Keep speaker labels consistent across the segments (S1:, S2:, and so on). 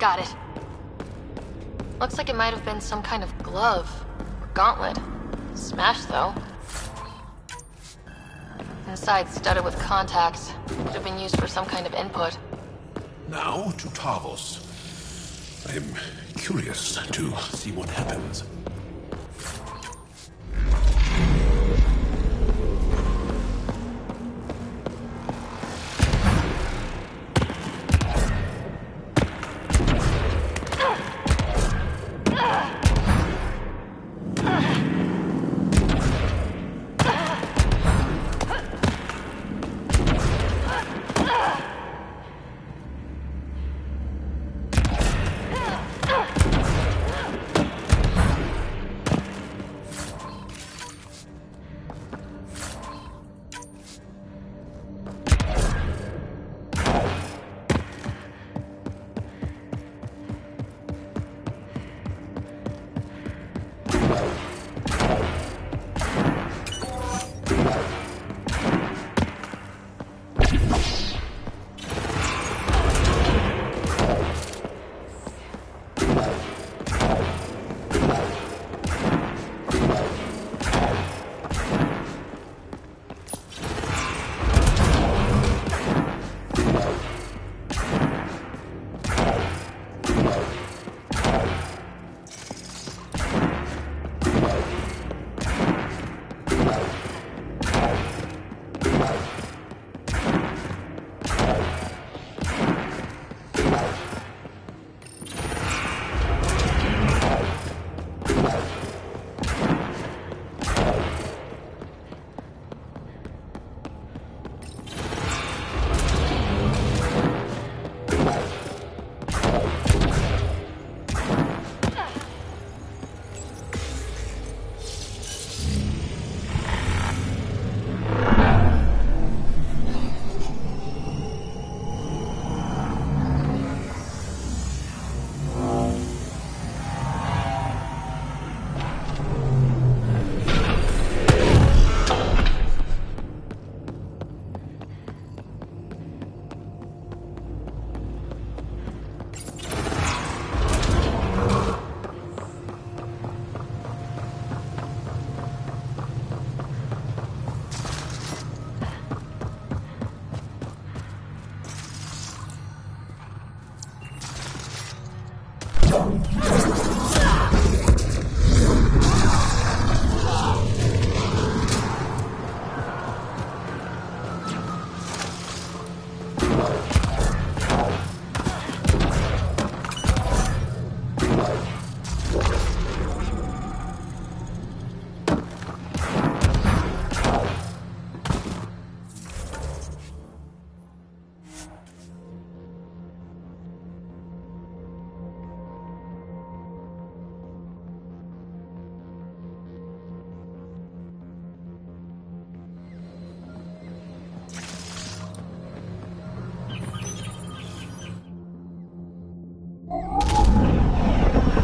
S1: Got it. Looks like it might have been some kind of glove or gauntlet. Smashed, though. Inside studded with contacts. Could have been used for some kind of input.
S2: Now to Tarvos. I am curious to see what happens.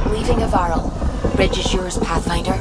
S3: Leaving Avaril. Bridge is yours, Pathfinder.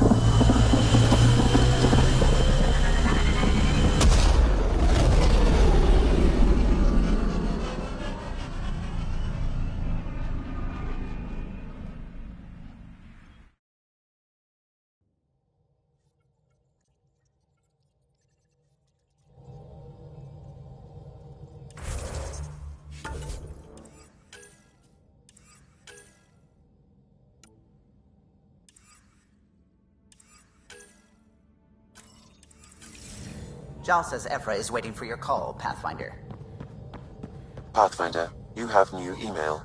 S4: Jal says Ephra is waiting for your call, Pathfinder.
S5: Pathfinder, you have new email.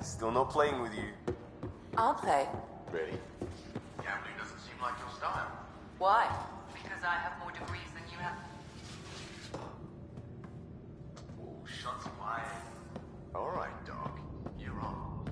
S5: Still no playing with you.
S3: I'll play.
S5: Ready?
S6: Gambling doesn't seem like your style.
S3: Why? Because I have more degrees than you have.
S6: Oh, shots fired. All right, dog. You're on.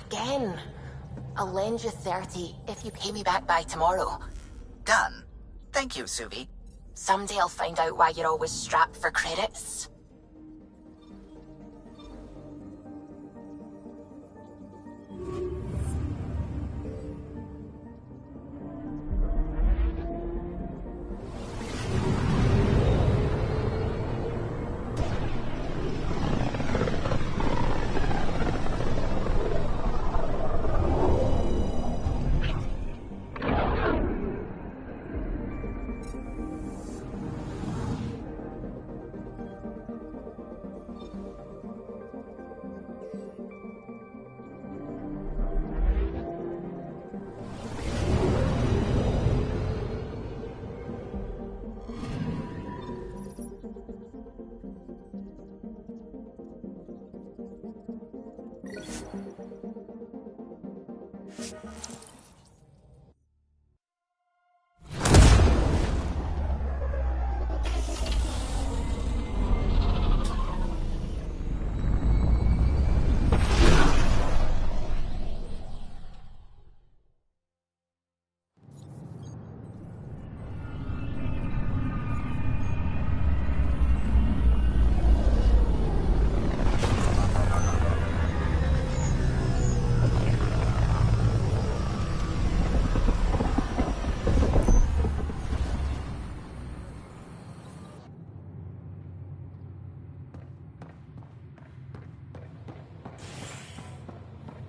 S3: Again. I'll lend you 30 if you pay me back by tomorrow.
S4: Done. Thank you, Suvi.
S3: Someday I'll find out why you're always strapped for credits.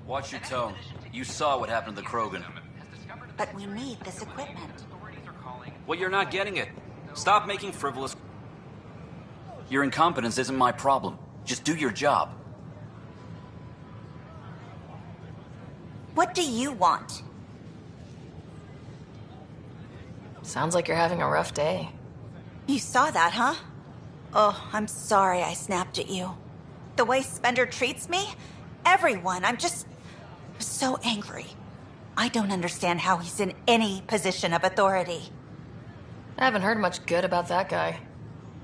S7: Watch your tone. You saw what happened to the Krogan.
S8: But we need this equipment.
S7: Well, you're not getting it. Stop making frivolous... Your incompetence isn't my problem. Just do your job.
S8: What do you want?
S1: Sounds like you're having a rough day.
S8: You saw that, huh? Oh, I'm sorry I snapped at you. The way Spender treats me? Everyone, I'm just so angry. I don't understand how he's in any position of authority.
S1: I haven't heard much good about that guy.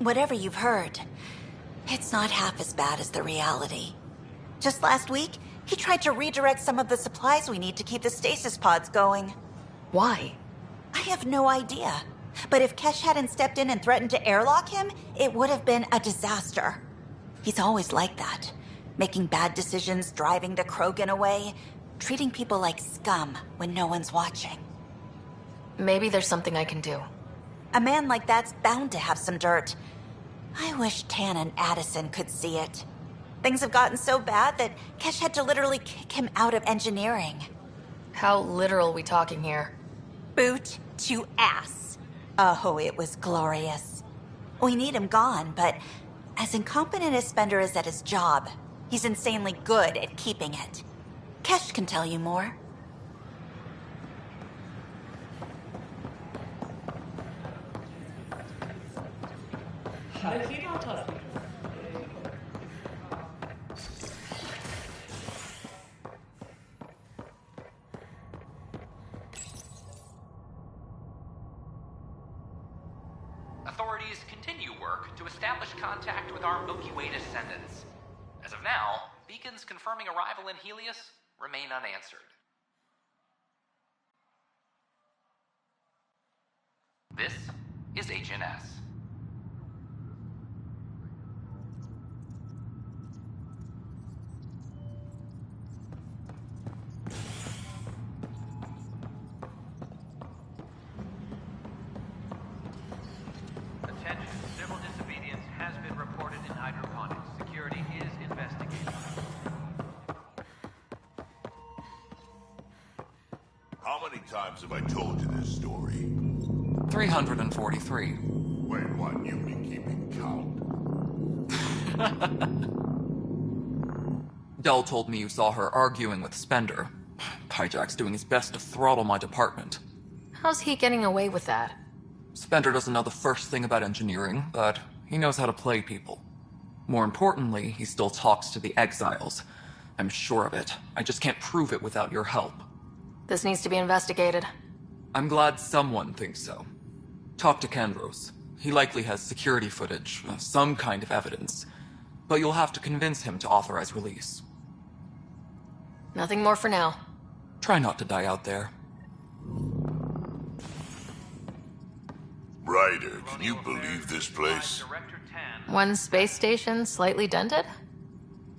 S8: Whatever you've heard, it's not half as bad as the reality. Just last week, he tried to redirect some of the supplies we need to keep the stasis pods going.
S1: Why?
S8: I have no idea. But if Kesh hadn't stepped in and threatened to airlock him, it would have been a disaster. He's always like that. Making bad decisions, driving the Krogan away, treating people like scum when no one's watching.
S1: Maybe there's something I can do.
S8: A man like that's bound to have some dirt. I wish Tan and Addison could see it. Things have gotten so bad that Kesh had to literally kick him out of engineering.
S1: How literal we talking here?
S8: Boot to ass. Oh, it was glorious. We need him gone, but as incompetent as Spender is at his job, he's insanely good at keeping it. Kesh can tell you more.
S9: Authorities continue work to establish contact with our Milky Way descendants. As of now, beacons confirming arrival in Helios remain unanswered. This is HNS.
S10: Attention, civil disobedience has been reported in hydroponics. Security is investigating.
S2: How many times have I told you this story?
S11: 343.
S2: Wait, what? You've been keeping count.
S11: Dell told me you saw her arguing with Spender. Hijack's doing his best to throttle my department.
S1: How's he getting away with that?
S11: Spender doesn't know the first thing about engineering, but he knows how to play people. More importantly, he still talks to the exiles. I'm sure of it. I just can't prove it without your help.
S1: This needs to be investigated.
S11: I'm glad someone thinks so. Talk to Kandros. He likely has security footage, some kind of evidence. But you'll have to convince him to authorize release.
S1: Nothing more for now.
S11: Try not to die out there.
S2: Ryder, can you believe this place?
S10: Director Tan.
S1: One space station slightly dented?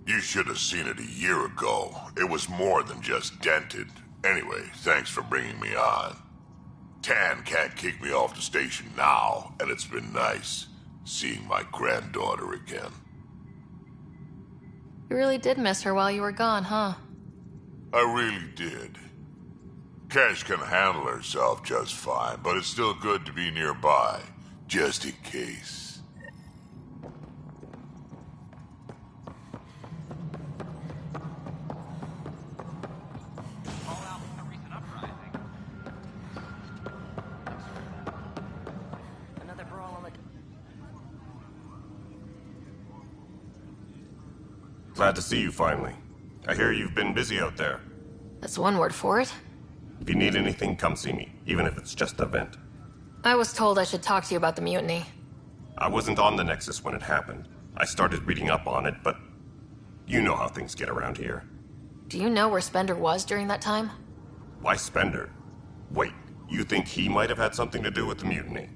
S2: You should have seen it a year ago. It was more than just dented. Anyway, thanks for bringing me on. Tan can't kick me off the station now, and it's been nice seeing my granddaughter again.
S1: You really did miss her while you were gone, huh?
S2: I really did. Cash can handle herself just fine, but it's still good to be nearby, just in case.
S10: Fallout from the recent uprising.
S3: Another brawl on the...
S6: Glad to see you finally. I hear you've been busy out there.
S1: That's one word for it.
S6: If you need anything, come see me, even if it's just a vent.
S1: I was told I should talk to you about the mutiny.
S6: I wasn't on the Nexus when it happened. I started reading up on it, but you know how things get around here.
S1: Do you know where Spender was during that time?
S6: Why Spender? Wait, you think he might have had something to do with the mutiny?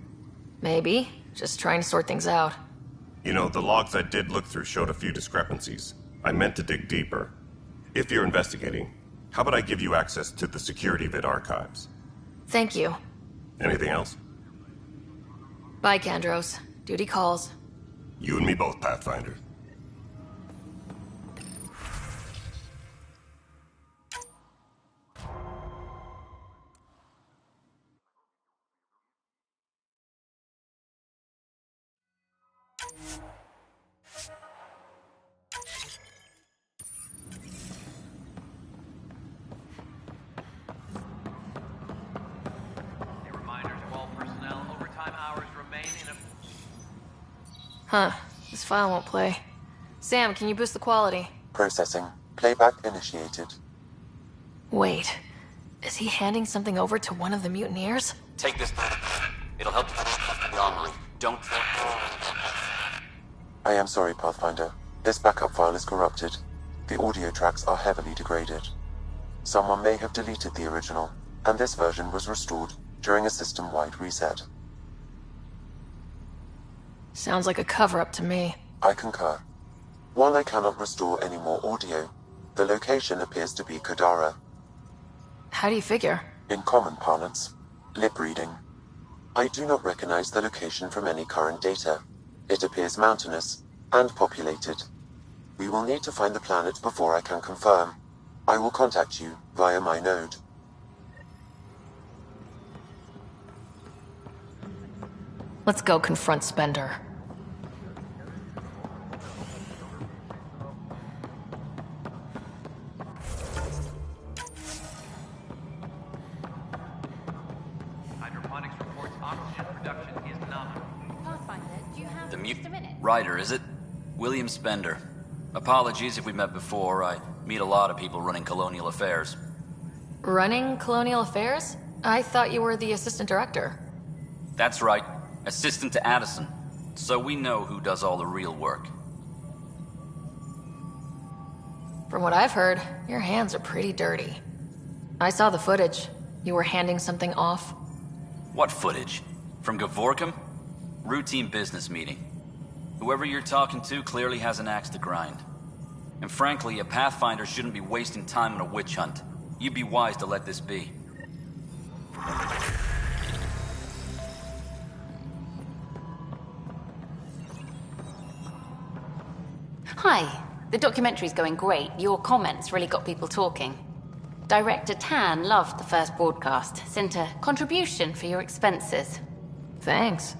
S1: Maybe. Just trying to sort things out.
S6: You know, the logs I did look through showed a few discrepancies. I meant to dig deeper. If you're investigating, how about I give you access to the security vid archives?
S1: Thank you.
S6: Anything else?
S1: Bye, Kandros. Duty calls.
S6: You and me both, Pathfinder.
S10: A reminder to all personnel, overtime hours remain in a...
S1: Huh. This file won't play. Sam, can you boost the quality?
S12: Processing. Playback initiated.
S1: Wait. Is he handing something over to one of the mutineers?
S7: Take this. It'll help the armory. Don't...
S12: I am sorry, Pathfinder. This backup file is corrupted. The audio tracks are heavily degraded. Someone may have deleted the original, and this version was restored during a system-wide reset.
S1: Sounds like a cover-up to me.
S12: I concur. While I cannot restore any more audio, the location appears to be Kodara.
S1: How do you figure?
S12: In common parlance, lip reading. I do not recognize the location from any current data. It appears mountainous and populated. We will need to find the planet before I can confirm. I will contact you via my node.
S1: Let's go confront Spender.
S10: Hydroponics reports oxygen production is nominal.
S13: Pathfinder, do you have just a minute?
S7: Ryder, is it? William Spender. Apologies if we met before. I meet a lot of people running colonial affairs.
S1: Running Colonial Affairs? I thought you were the assistant director.
S7: That's right. Assistant to Addison. So we know who does all the real work.
S1: From what I've heard, your hands are pretty dirty. I saw the footage. You were handing something off.
S7: What footage? From Gavorkum? Routine business meeting. Whoever you're talking to clearly has an axe to grind. And frankly, a Pathfinder shouldn't be wasting time on a witch hunt. You'd be wise to let this be.
S13: Hi. The documentary's going great. Your comments really got people talking. Director Tan loved the first broadcast. Sent a contribution for your expenses.
S1: Thanks.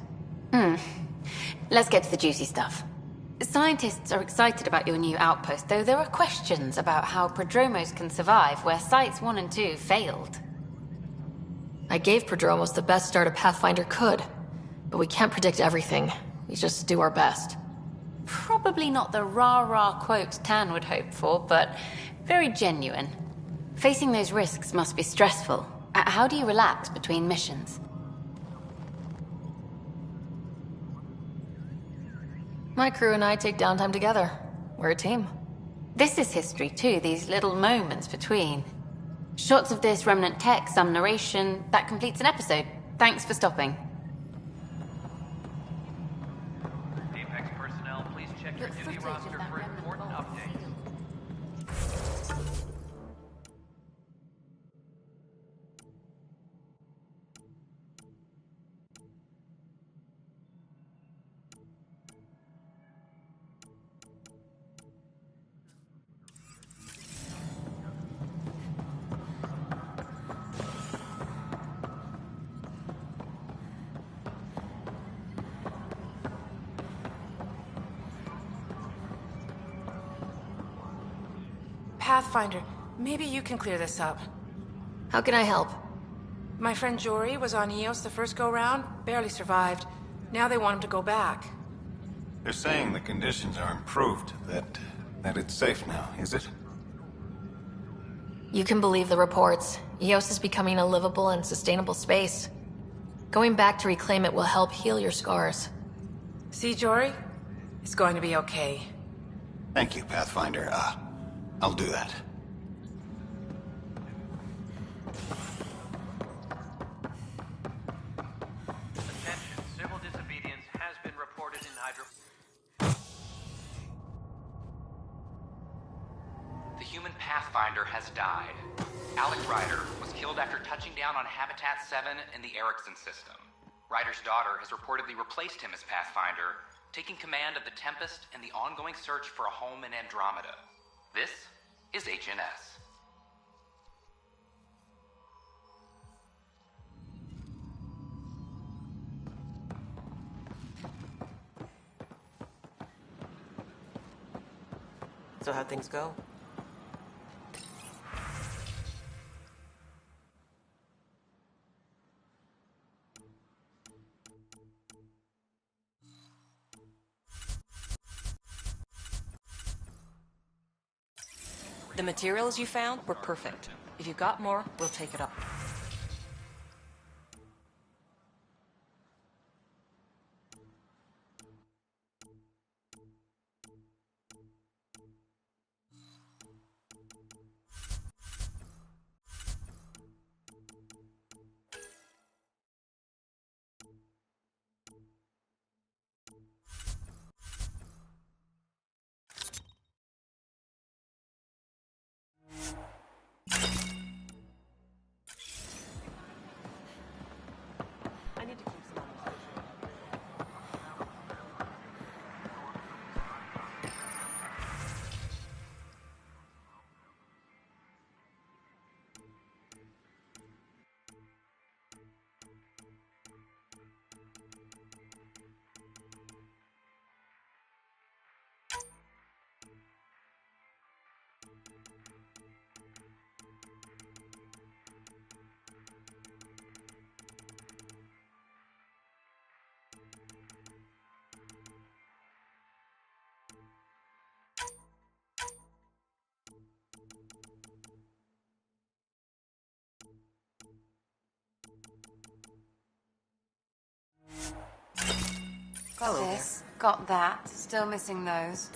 S13: Let's get to the juicy stuff. Scientists are excited about your new outpost, though there are questions about how Prodromos can survive where Sites 1 and 2 failed.
S1: I gave Prodromos the best start a Pathfinder could, but we can't predict everything. We just do our best.
S13: Probably not the rah-rah quote Tan would hope for, but very genuine. Facing those risks must be stressful. How do you relax between missions?
S1: My crew and I take downtime together. We're a team.
S13: This is history too, these little moments between. Shots of this remnant tech, some narration, that completes an episode. Thanks for stopping.
S10: Apex personnel, please check your duty roster for important updates.
S14: Pathfinder, maybe you can clear this up.
S1: How can I help?
S14: My friend Jory was on Eos the first go-round, barely survived. Now they want him to go back.
S15: They're saying the conditions are improved, that it's safe now, is it?
S1: You can believe the reports. Eos is becoming a livable and sustainable space. Going back to reclaim it will help heal your scars.
S14: See, Jory? It's going to be okay.
S15: Thank you, Pathfinder. I'll do that.
S10: Attention, civil disobedience has been reported in Hydro...
S9: The human Pathfinder has died. Alec Ryder was killed after touching down on Habitat 7 in the Erickson system. Ryder's daughter has reportedly replaced him as Pathfinder, taking command of the Tempest and the ongoing search for a home in Andromeda. This is HNS.
S16: So how'd things go?
S17: The materials you found were perfect. If you got more, we'll take it up.
S13: Got
S4: Hello there.
S13: this. Got that. Still missing those.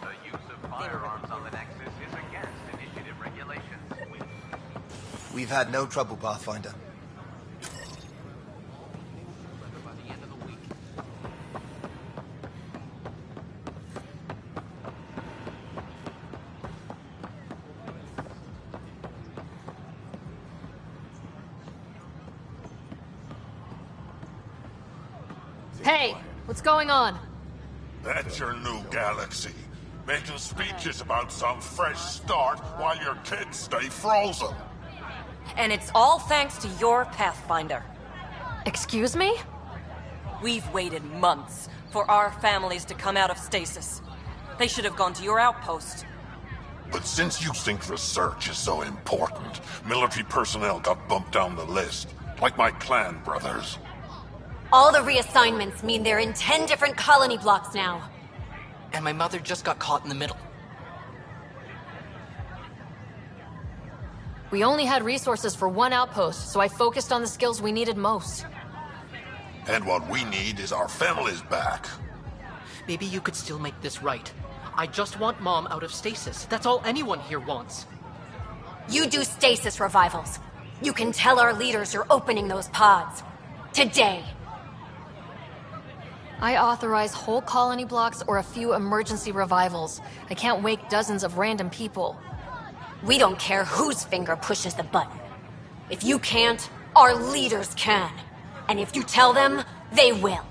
S10: The use of firearms on the Nexus is against initiative regulations.
S16: We've had no trouble, Pathfinder.
S1: Hey, what's going on?
S2: That's your new galaxy. Making speeches about some fresh start while your kids stay frozen.
S17: And it's all thanks to your Pathfinder.
S1: Excuse me?
S17: We've waited months for our families to come out of stasis. They should have gone to your outpost.
S2: But since you think research is so important, military personnel got bumped down the list, like my clan brothers.
S13: All the reassignments mean they're in 10 different colony blocks now.
S18: And my mother just got caught in the middle.
S1: We only had resources for one outpost, so I focused on the skills we needed most.
S2: And what we need is our families back.
S18: Maybe you could still make this right. I just want Mom out of stasis. That's all anyone here wants.
S13: You do stasis revivals. You can tell our leaders you're opening those pods. Today.
S1: I authorize whole colony blocks or a few emergency revivals. I can't wake dozens of random people.
S13: We don't care whose finger pushes the button. If you can't, our leaders can. And if you tell them, they will.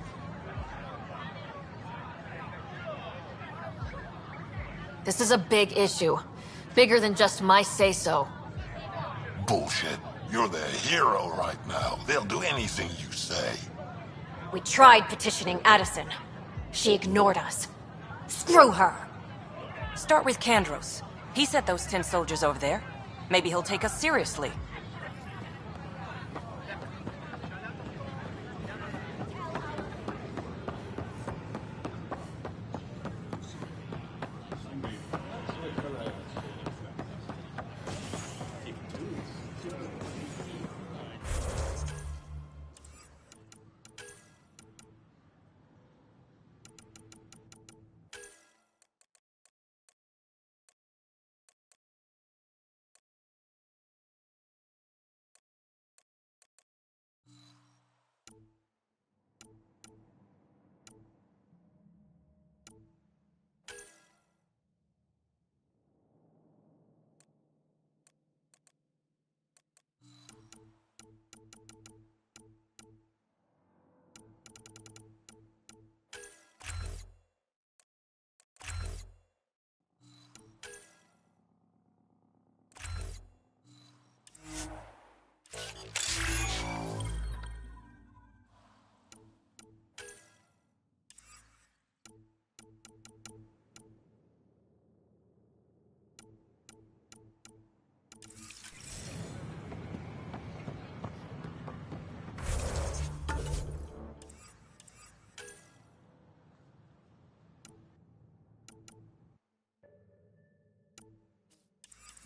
S1: This is a big issue. Bigger than just my say-so.
S2: Bullshit. You're the hero right now. They'll do anything you say.
S13: We tried petitioning Addison. She ignored us. Screw her.
S17: Start with Kandros. He sent those 10 soldiers over there. Maybe he'll take us seriously.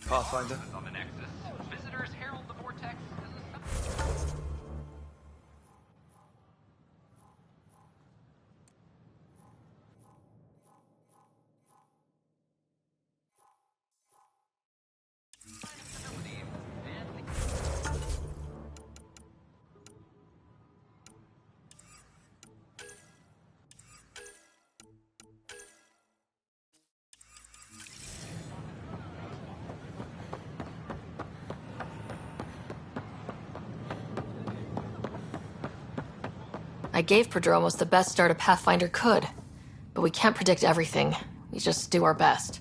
S16: Pathfinder?
S9: On the Nexus, visitors herald the vortex
S1: I gave Prodromos the best start a Pathfinder could, but we can't predict everything. We just do our best.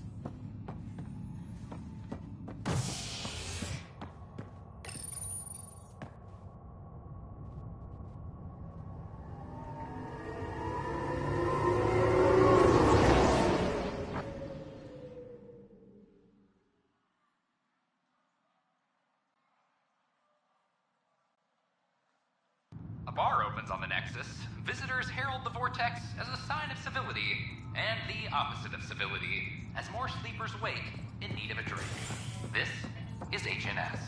S9: A bar opens on the Nexus. Visitors herald the vortex as a sign of civility, and the opposite of civility, as more sleepers wake in need of a drink. This is HNS.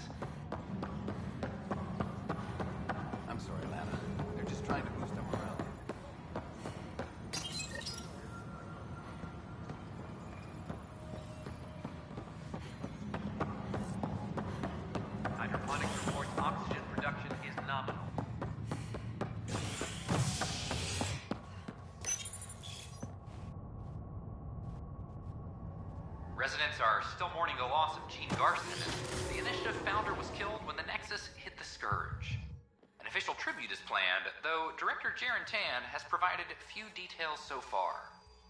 S10: I'm sorry, Lana. They're just trying to boost our morale. Hydroponics reports oxygen production is nominal. Residents are still mourning the loss of Gene Garson. The initiative founder was killed when the Nexus hit the Scourge. An official tribute is planned, though Director Jaren Tan has provided few details so far.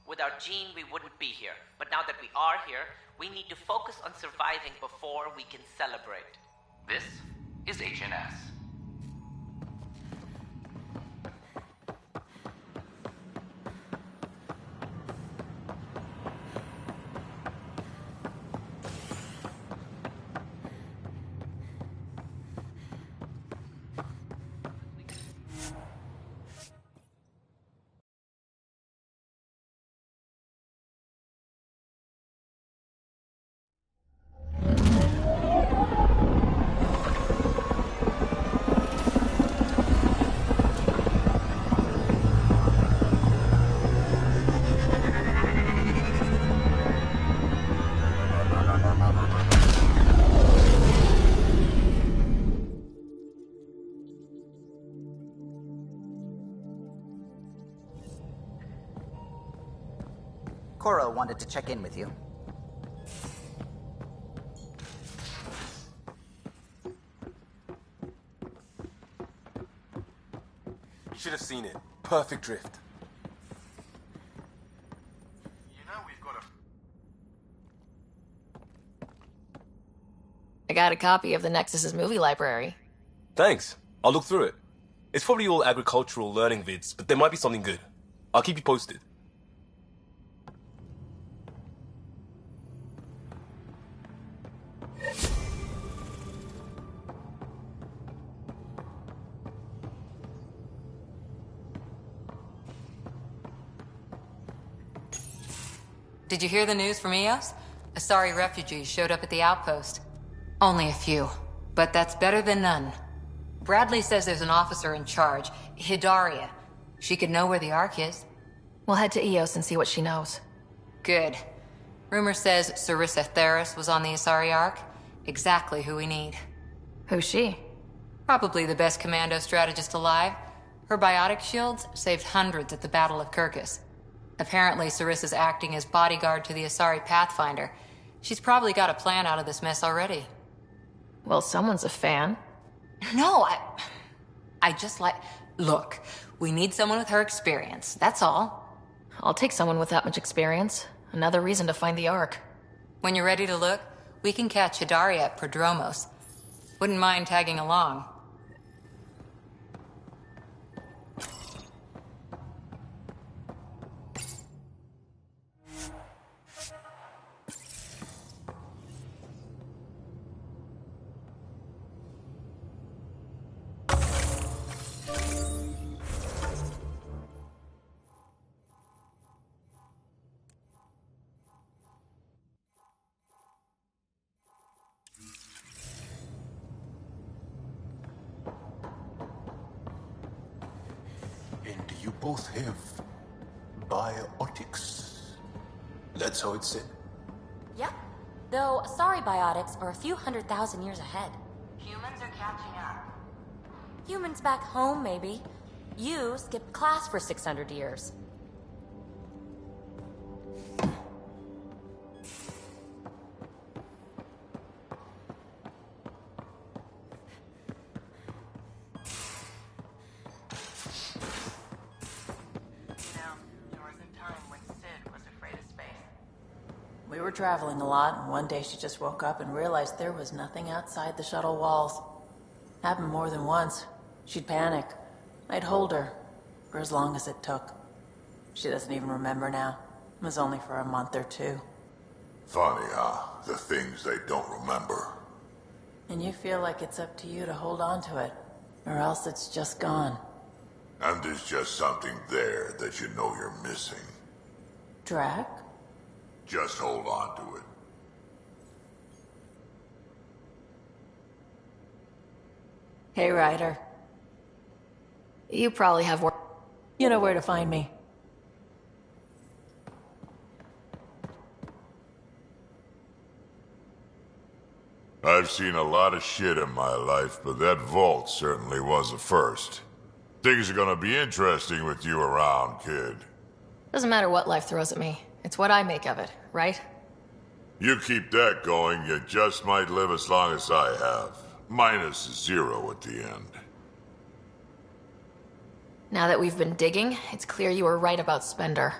S19: Without Gene, we wouldn't be here. But now that we are here, we need to focus on surviving before we can celebrate.
S9: This is HNS.
S4: Cora wanted to check in with you.
S5: Should have seen it. Perfect drift.
S10: You know we've got
S1: I got a copy of the Nexus's movie library.
S5: Thanks. I'll look through it. It's probably all agricultural learning vids, but there might be something good. I'll keep you posted.
S13: Did you hear the news from Eos? Asari refugees showed up at the outpost. Only a few, but that's better than none. Bradley says there's an officer in charge, Hidaria. She could know where the Ark is.
S1: We'll head to Eos and see what she knows.
S13: Good. Rumor says Sarissa Theris was on the Asari Ark. Exactly who we need.
S1: Who's she?
S13: Probably the best commando strategist alive. Her biotic shields saved hundreds at the Battle of Kirkus. Apparently, Sarissa's acting as bodyguard to the Asari Pathfinder. She's probably got a plan out of this mess already.
S1: Well, someone's a fan.
S13: No, I just like... Look, we need someone with her experience, that's all.
S1: I'll take someone with that much experience. Another reason to find the Ark.
S13: When you're ready to look, we can catch Hidaria at Prodromos. Wouldn't mind tagging along.
S20: both have biotics. That's how it's said.
S21: Yep. Though, sorry biotics are a few 100,000 years ahead.
S13: Humans are catching up.
S21: Humans back home, maybe. You skipped class for 600 years.
S22: We were traveling a lot, and one day she just woke up and realized there was nothing outside the shuttle walls. Happened more than once. She'd panic. I'd hold her, for as long as it took. She doesn't even remember now. It was only for a month or two.
S2: Funny, huh? The things they don't remember.
S22: And you feel like it's up to you to hold on to it, or else it's just gone.
S2: And there's just something there that you know you're missing.
S22: Drac?
S2: Just hold on to it.
S22: Hey, Ryder.
S1: You probably have work.
S22: You know where to find me.
S2: I've seen a lot of shit in my life, but that vault certainly was a first. Things are gonna be interesting with you around, kid.
S1: Doesn't matter what life throws at me. It's what I make of it, right?
S2: You keep that going, you just might live as long as I have. Minus 0 at the end.
S1: Now that we've been digging, it's clear you were right about Spender.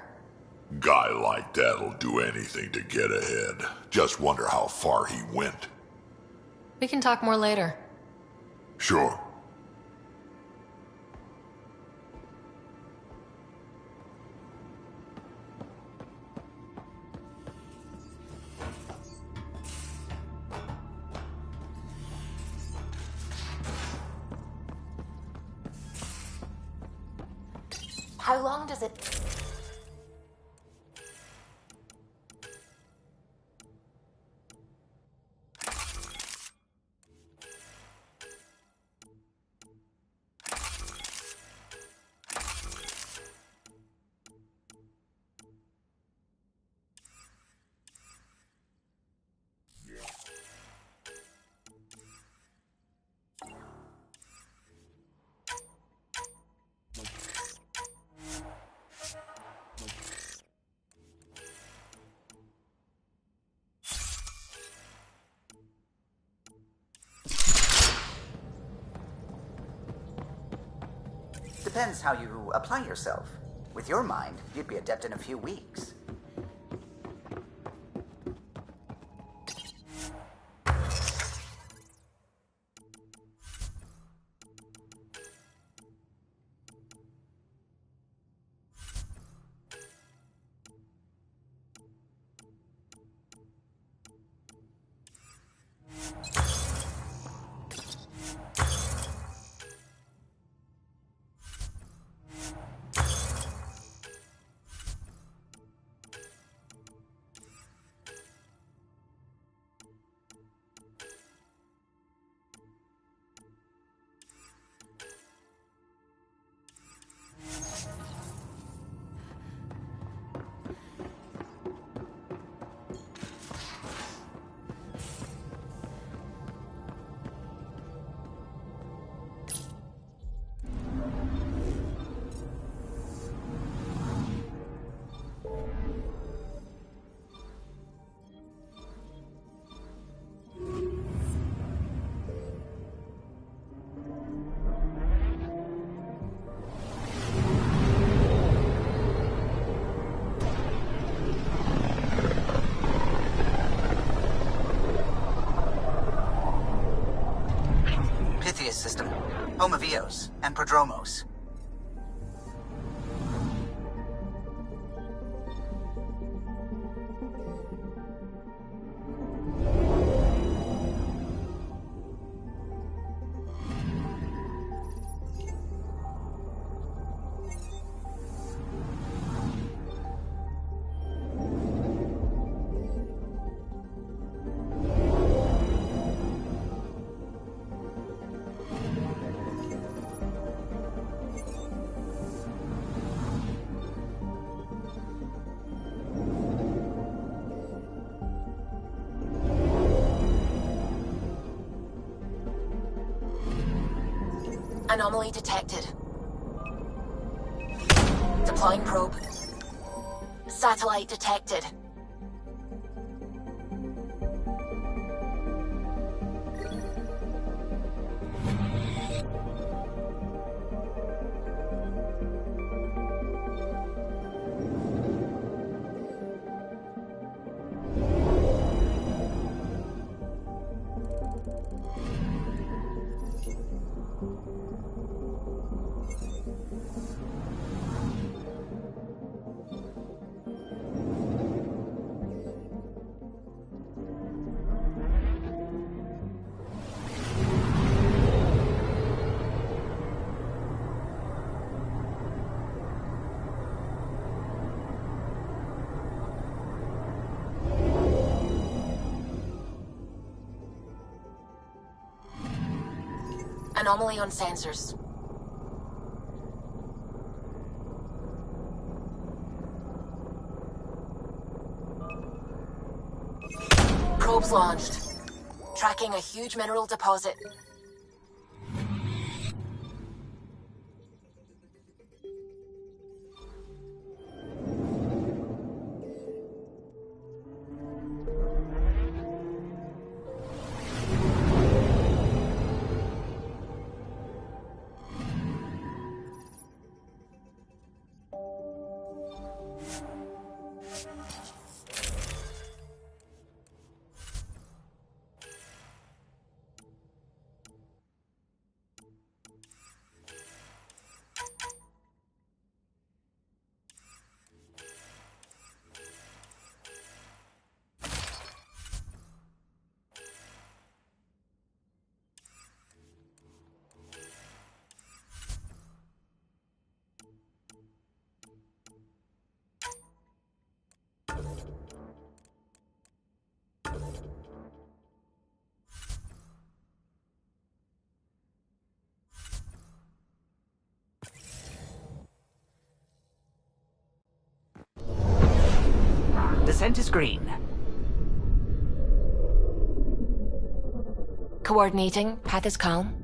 S2: Guy like that'll do anything to get ahead. Just wonder how far he went.
S1: We can talk more later.
S2: Sure.
S3: How long does it...
S4: Depends how you apply yourself. With your mind, you'd be adept in a few weeks. System, home of Eos and Prodromos.
S3: Anomaly detected. Deploying probe. Satellite detected. Anomaly on sensors. Probes launched. Tracking a huge mineral deposit.
S8: Descent is green.
S3: Coordinating. Path is calm.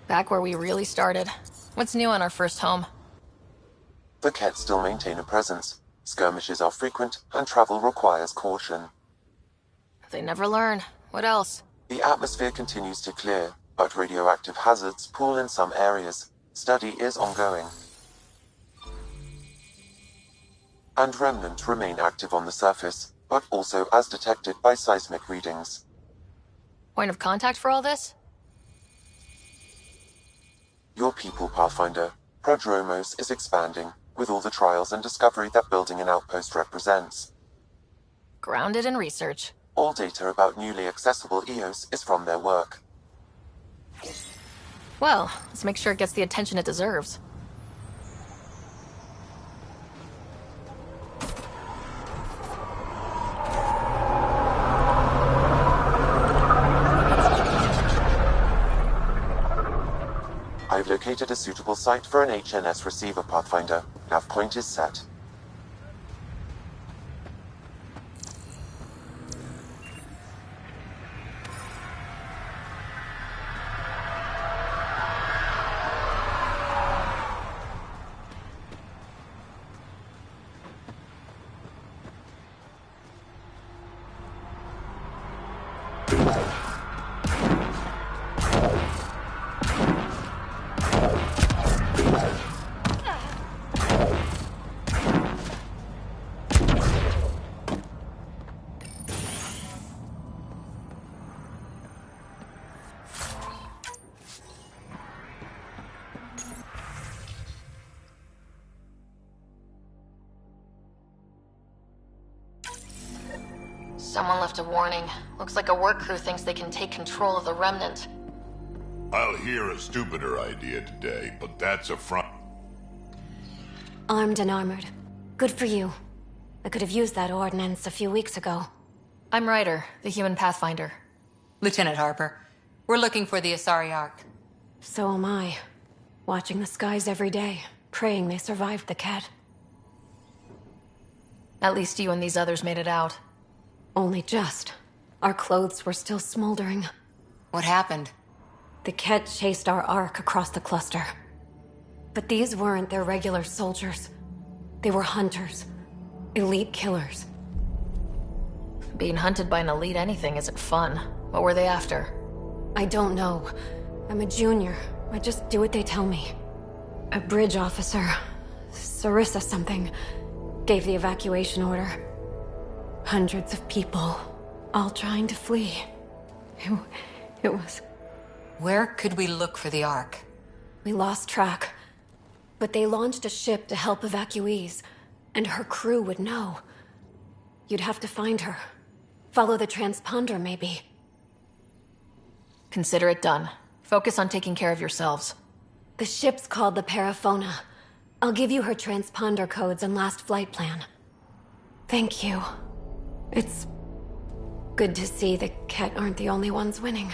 S1: Back where we really started. What's new on our first home?
S12: The Kett still maintain a presence. Skirmishes are frequent, and travel requires caution.
S1: They never learn. What else?
S12: The atmosphere continues to clear, but radioactive hazards pool in some areas. Study is ongoing. And remnants remain active on the surface, but also as detected by seismic readings.
S1: Point of contact for all this?
S12: Your people, Pathfinder. Prodromos is expanding, with all the trials and discovery that building an outpost represents.
S1: Grounded in research.
S12: All data about newly accessible EOS is from their work.
S1: Well, let's make sure it gets the attention it deserves.
S12: I've located a suitable site for an HNS receiver, Pathfinder. Nav point is set.
S1: Someone left a warning. Looks like a work crew thinks they can take control of the Remnant.
S2: I'll hear a stupider idea today, but that's a front.
S6: Armed and armored. Good for you. I could have used that ordnance a few weeks ago.
S1: I'm Ryder, the human pathfinder.
S13: Lieutenant Harper, we're looking for the Asari Ark.
S6: So am I. Watching the skies every day, praying they survived the Ket.
S1: At least you and these others made it out.
S6: Only just. Our clothes were still smoldering.
S13: What happened?
S6: The Ket chased our Ark across the cluster. But these weren't their regular soldiers. They were hunters. Elite killers.
S1: Being hunted by an elite anything isn't fun. What were they after?
S6: I don't know. I'm a junior. I just do what they tell me. A bridge officer, Sarissa something, gave the evacuation order. Hundreds of people, all trying to flee. It was...
S13: Where could we look for the Ark?
S6: We lost track. But they launched a ship to help evacuees, and her crew would know. You'd have to find her. Follow the transponder, maybe.
S1: Consider it done. Focus on taking care of yourselves.
S6: The ship's called the Paraphona. I'll give you her transponder codes and last flight plan. Thank you. It's good to see the Ket aren't the only ones winning.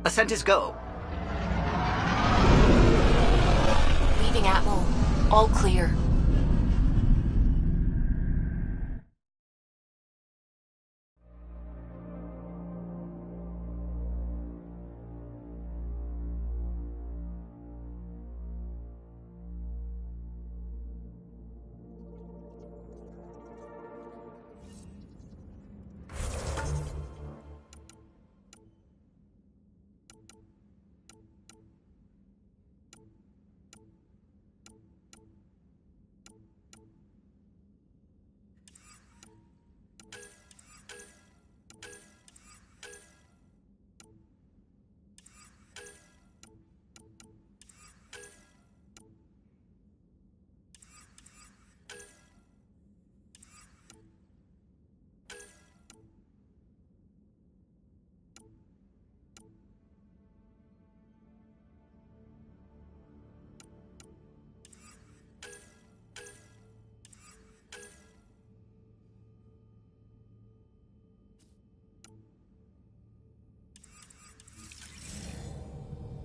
S8: Ascent is go.
S1: Leaving Atmo. All clear.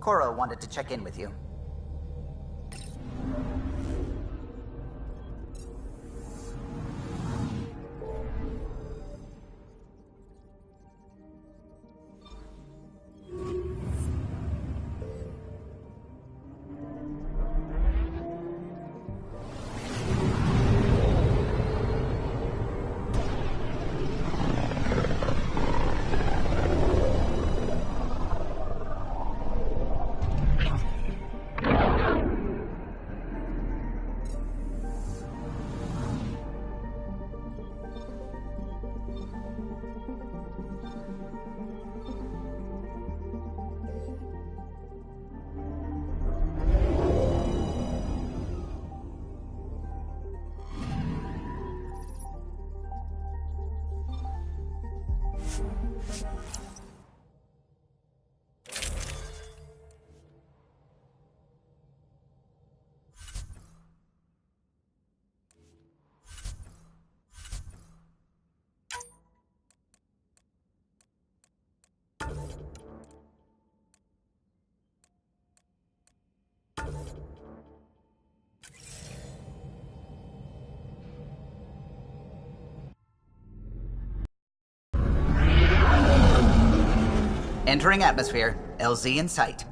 S4: Cora wanted to check in with you. Entering atmosphere. LZ in sight.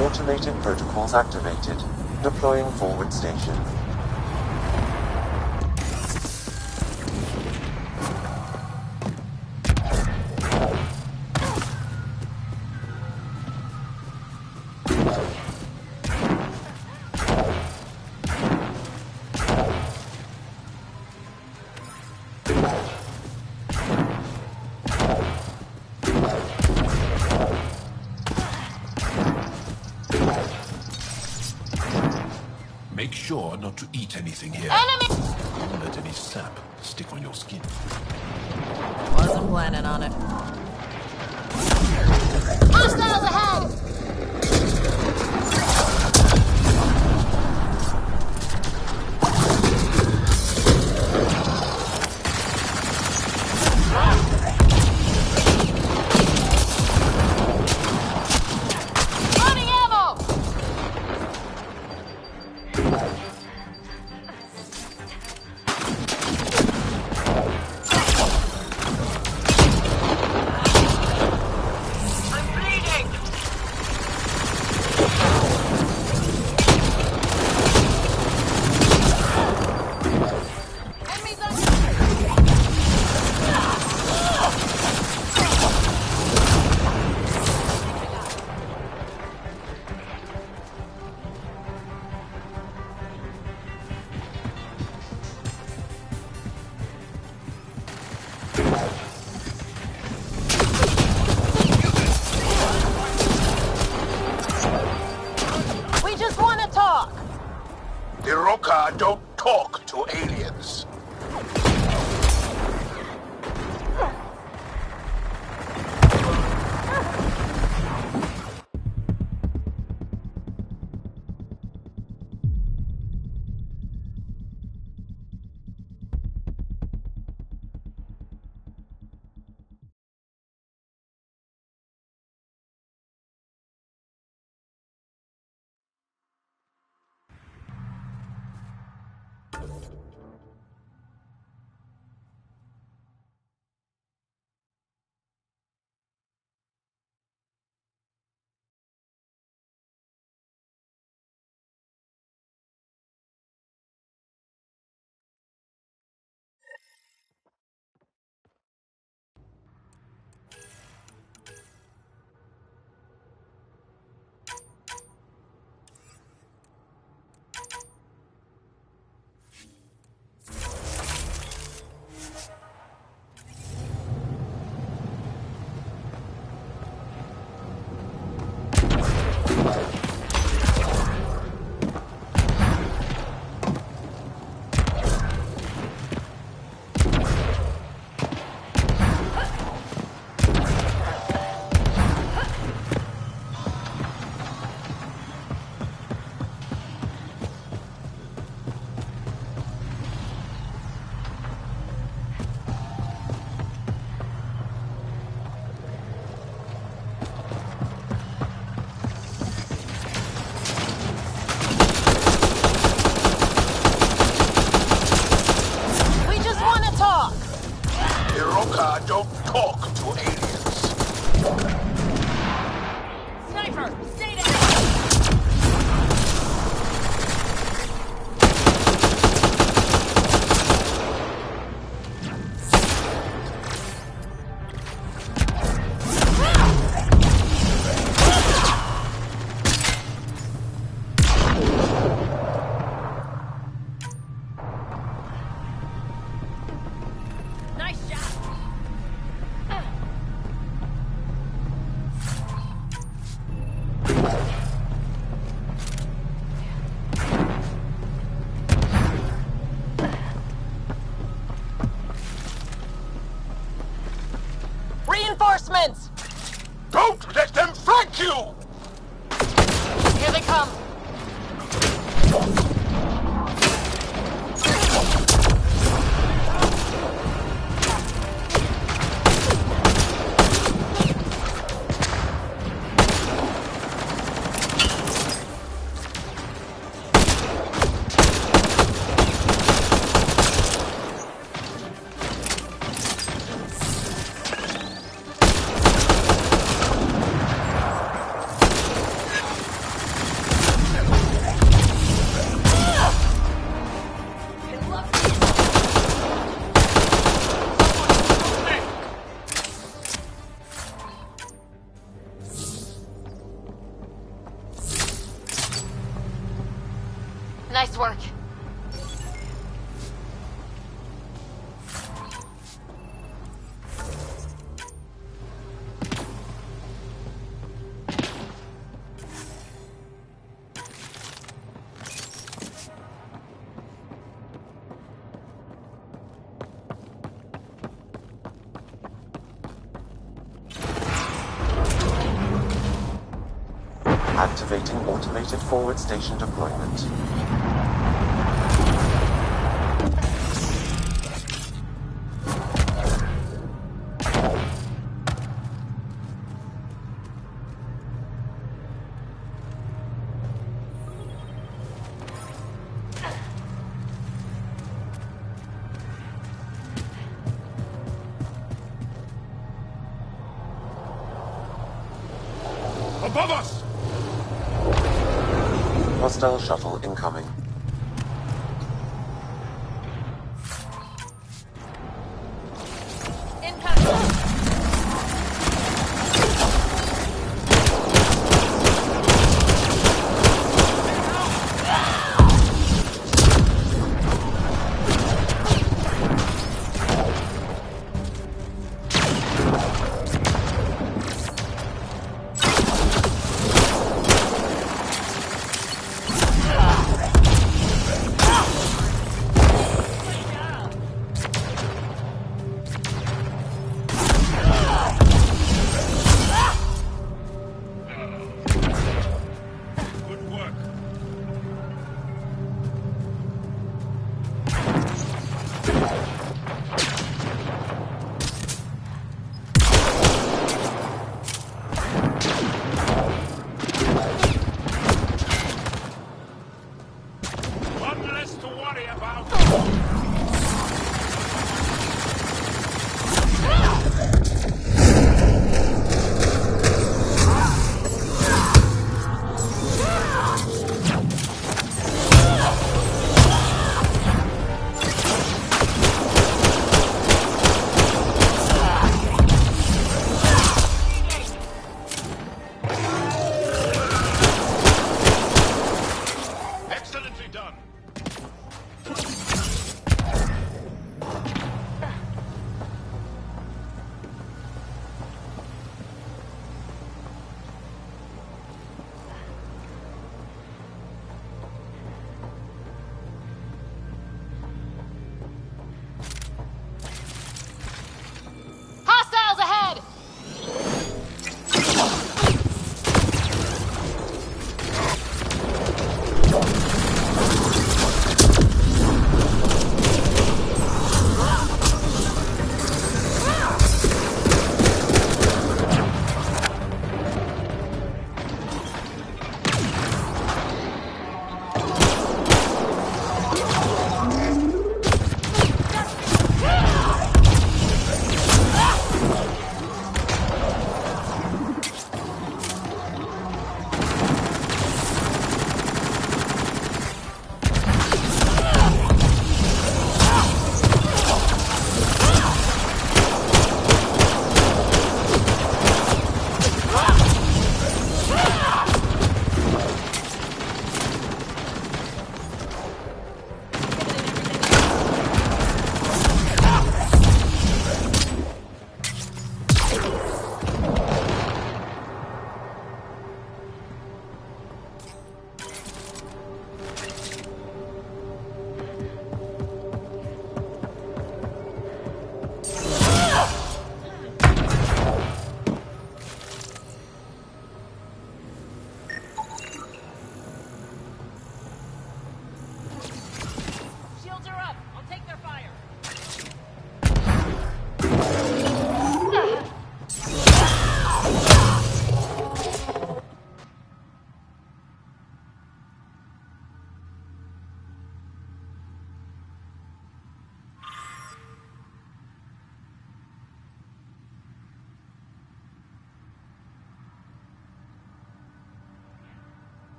S12: Automated protocols activated. Deploying forward station.
S7: Make sure not to eat anything here.
S21: Enemy!
S7: Don't let any sap stick on your skin.
S22: Wasn't planning on it.
S21: Hostiles ahead! Running ammo! We just want to talk.
S20: The Roka don't talk to aliens.
S1: Nice work.
S12: Activating automated forward station deployment.
S20: Above us!
S12: Hostile shuttle incoming.
S20: Excellently done.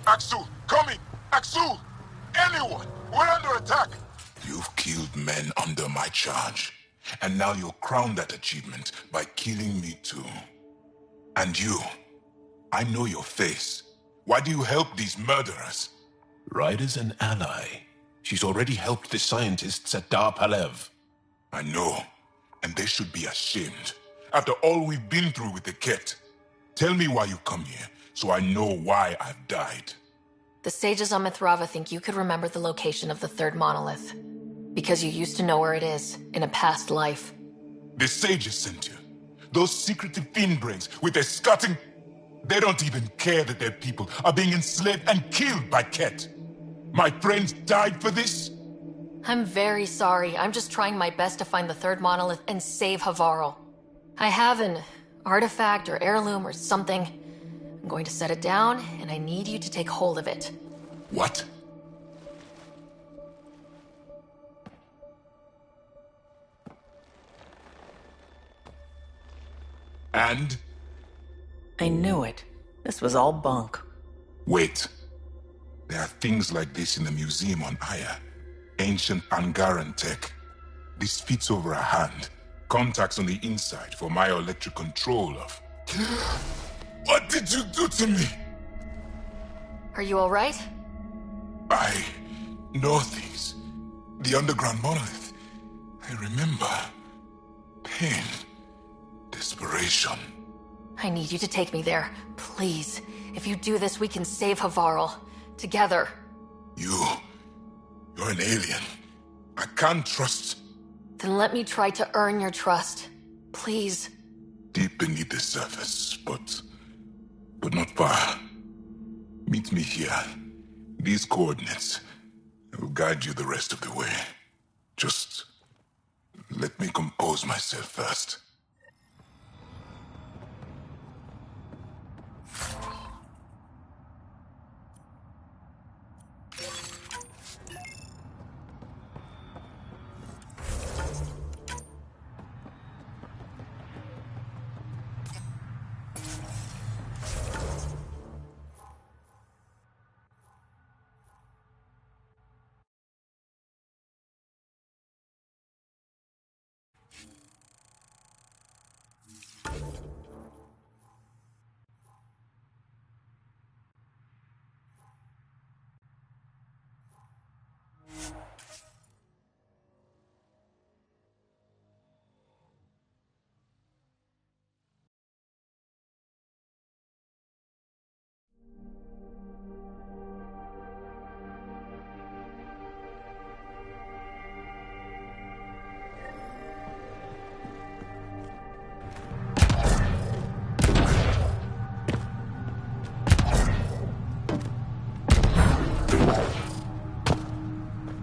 S2: Axel, coming! Axel! Anyone! We're under attack!
S7: You've killed men under my charge. And now you'll crown that achievement by killing me too. And you, I know your face. Why do you help these murderers?
S11: Ryder's an ally. She's already helped the scientists at Dar Palev.
S7: I know, and they should be ashamed. After all we've been through with the Ket. Tell me why you come here, so I know why I've died.
S1: The sages on Mithrava think you could remember the location of the third monolith. Because you used to know where it is, in a past life.
S7: The sages sent you. Those secretive fiend brains with their scutting... They don't even care that their people are being enslaved and killed by Ket. My friends died for this?
S1: I'm very sorry. I'm just trying my best to find the third monolith and save Havarl. I have an artifact or heirloom or something. I'm going to set it down, and I need you to take hold of it.
S7: What? And?
S22: I knew it. This was all bunk.
S7: Wait. There are things like this in the museum on Aya. Ancient Angaran tech. This fits over a hand. Contacts on the inside for myoelectric control of... What did you do to me?
S1: Are you alright?
S7: I know things. The underground monolith. I remember. Pain. Desperation.
S1: I need you to take me there. Please. If you do this, we can save Havarl. Together.
S7: You're an alien. I can't trust...
S1: Then let me try to earn your trust. Please.
S7: Deep beneath the surface, but not far. Meet me here. These coordinates. I will guide you the rest of the way. Just let me compose myself first.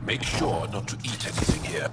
S11: Make sure not to eat anything here.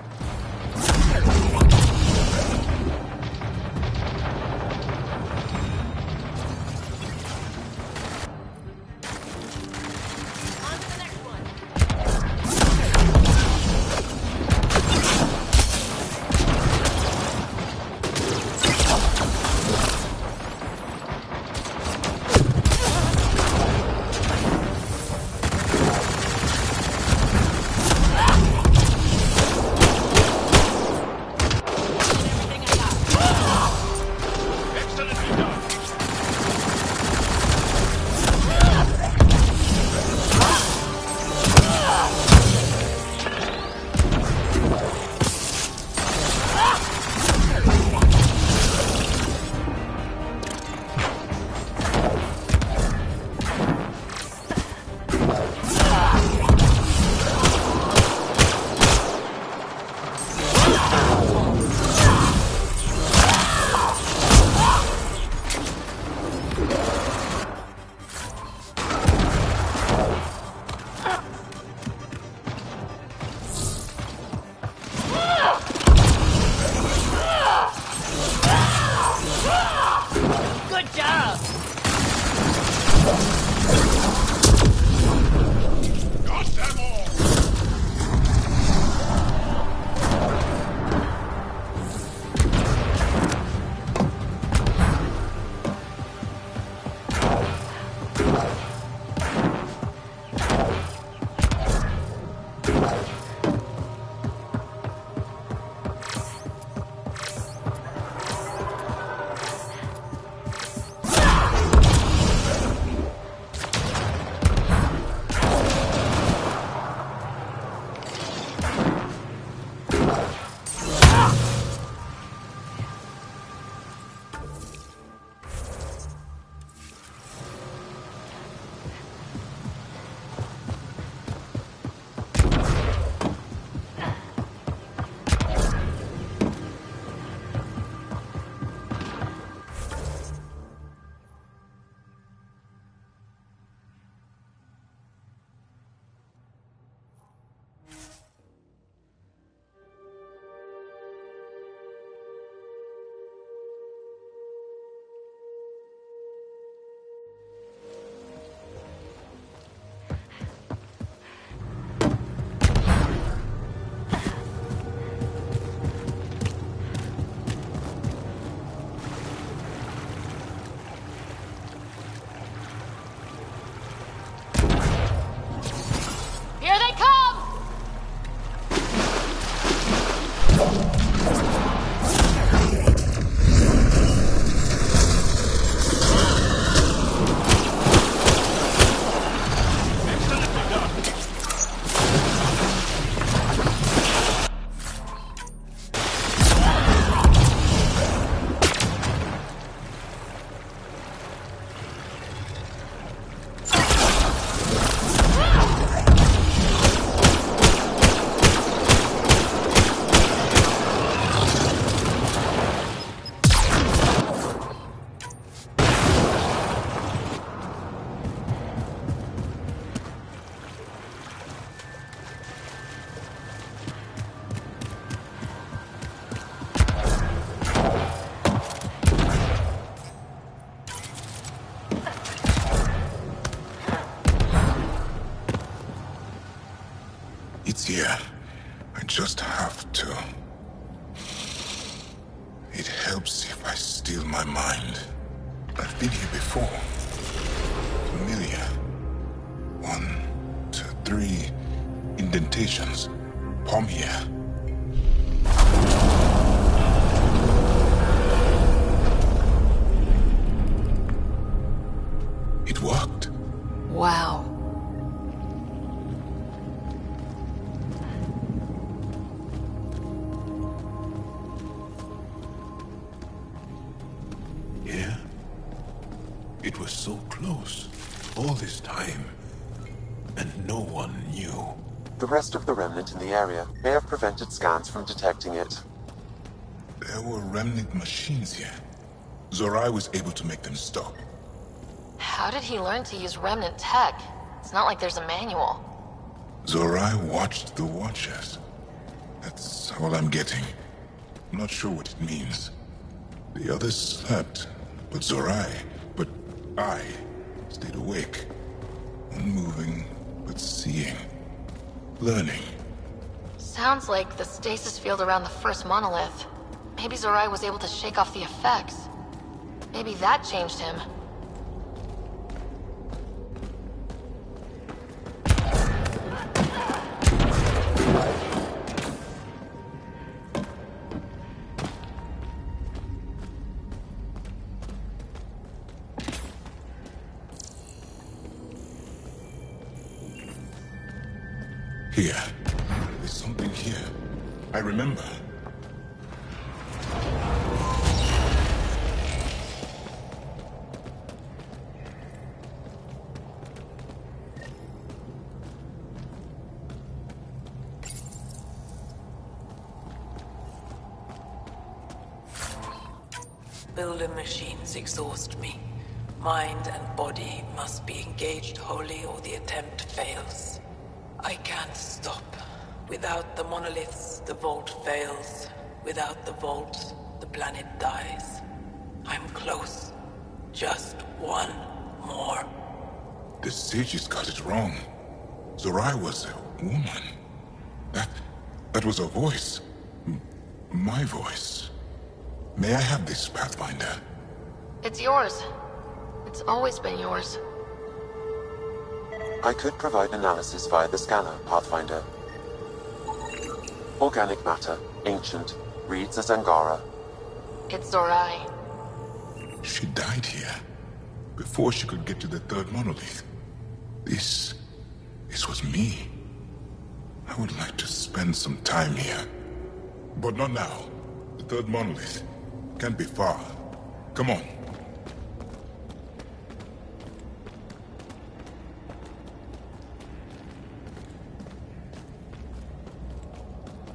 S7: I just have to. It helps if I steal my mind. I've been here before. Familiar. 1, 2, 3 indentations. Palm here. It worked.
S1: Wow.
S11: Yeah? It was so close. All this time. And no one knew.
S12: The rest of the remnant in the area may have prevented scans from detecting it.
S7: There were remnant machines here. Zorai was able to make them stop.
S1: How did he learn to use remnant tech? It's not like there's a manual.
S7: Zorai watched the Watchers. That's all I'm getting. I'm not sure what it means. The others slept, but I stayed awake. Unmoving, but seeing. Learning.
S1: Sounds like the stasis field around the first monolith. Maybe Zorai was able to shake off the effects. Maybe that changed him.
S7: Here. There's something here. I remember.
S22: Builder machines exhaust me. Mind and body must be engaged wholly or the attempt fails. I can't stop. Without the monoliths, the vault fails. Without the vault, the planet dies. I'm close. Just one more.
S7: The sages got it wrong. Zorai was a woman. That was a voice. My voice. May I have this, Pathfinder?
S1: It's yours. It's always been yours.
S12: I could provide analysis via the scanner, Pathfinder. Organic matter, ancient, reads as Angara.
S1: It's Zorai.
S7: She died here, before she could get to the third monolith. This was me. I would like to spend some time here. But not now. The third monolith can't be far. Come on.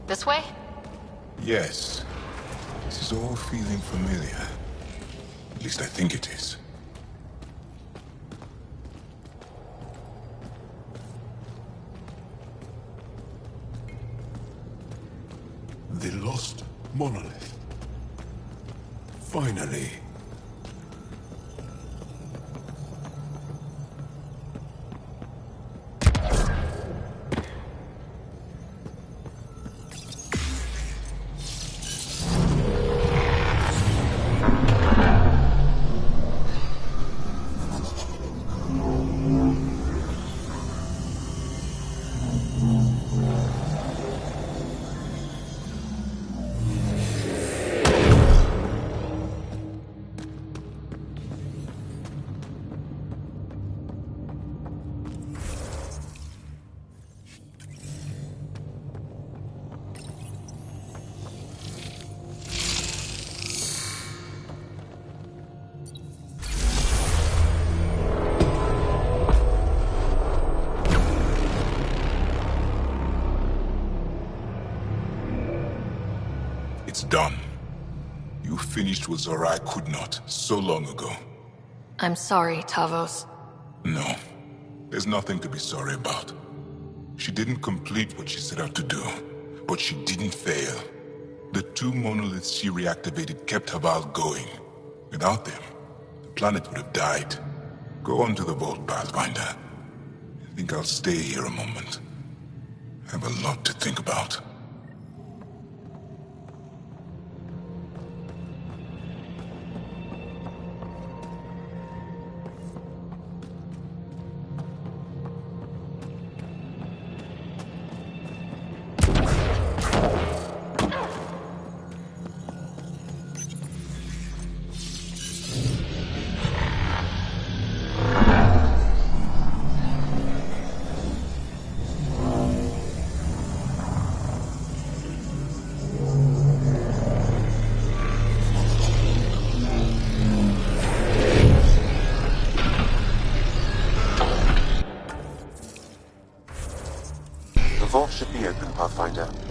S1: This way?
S7: Yes. This is all feeling familiar. At least I think it is.
S11: The lost monolith. Finally.
S7: It's done. You finished what Zorai could not so long ago.
S1: I'm sorry, Tavos.
S7: No. There's nothing to be sorry about. She didn't complete what she set out to do, but she didn't fail. The two monoliths she reactivated kept Haval going. Without them, the planet would have died. Go on to the vault, Pathfinder. I think I'll stay here a moment. I have a lot to think about.
S12: Pathfinder.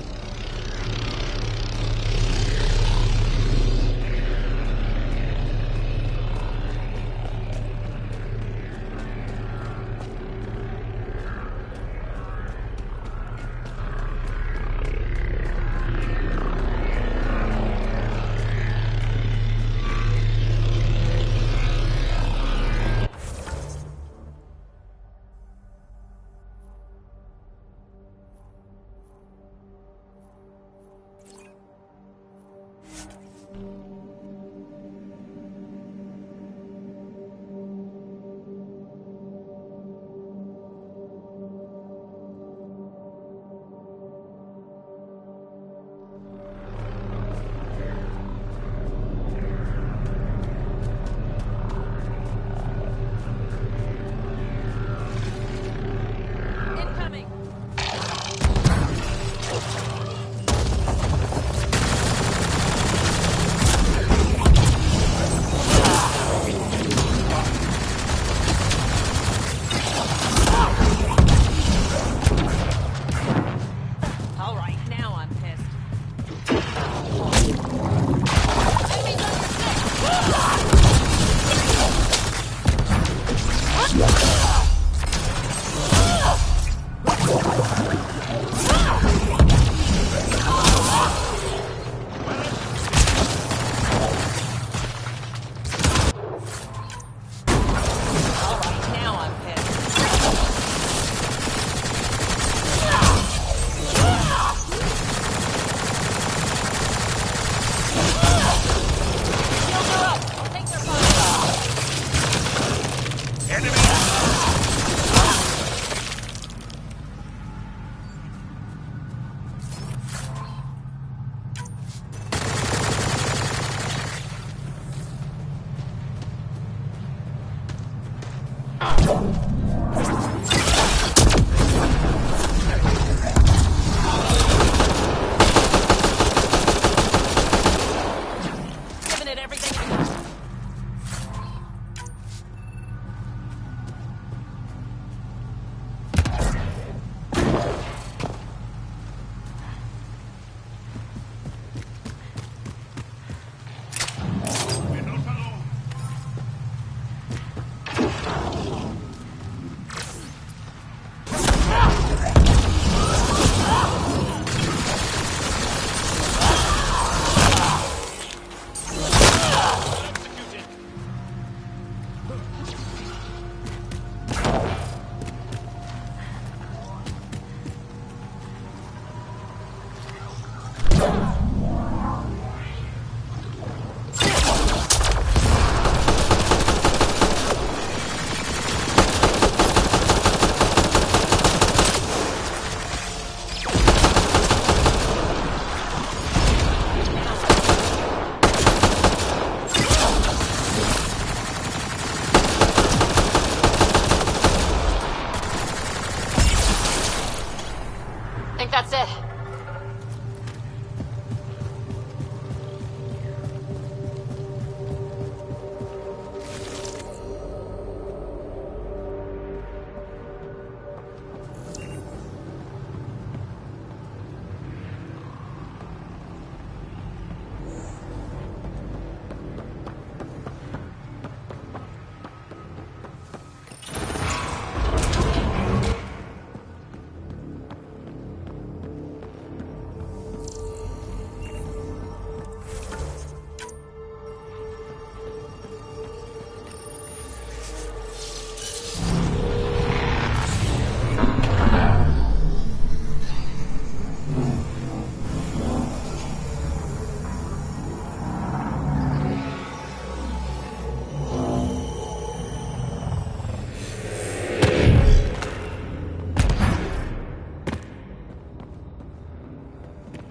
S1: That's it.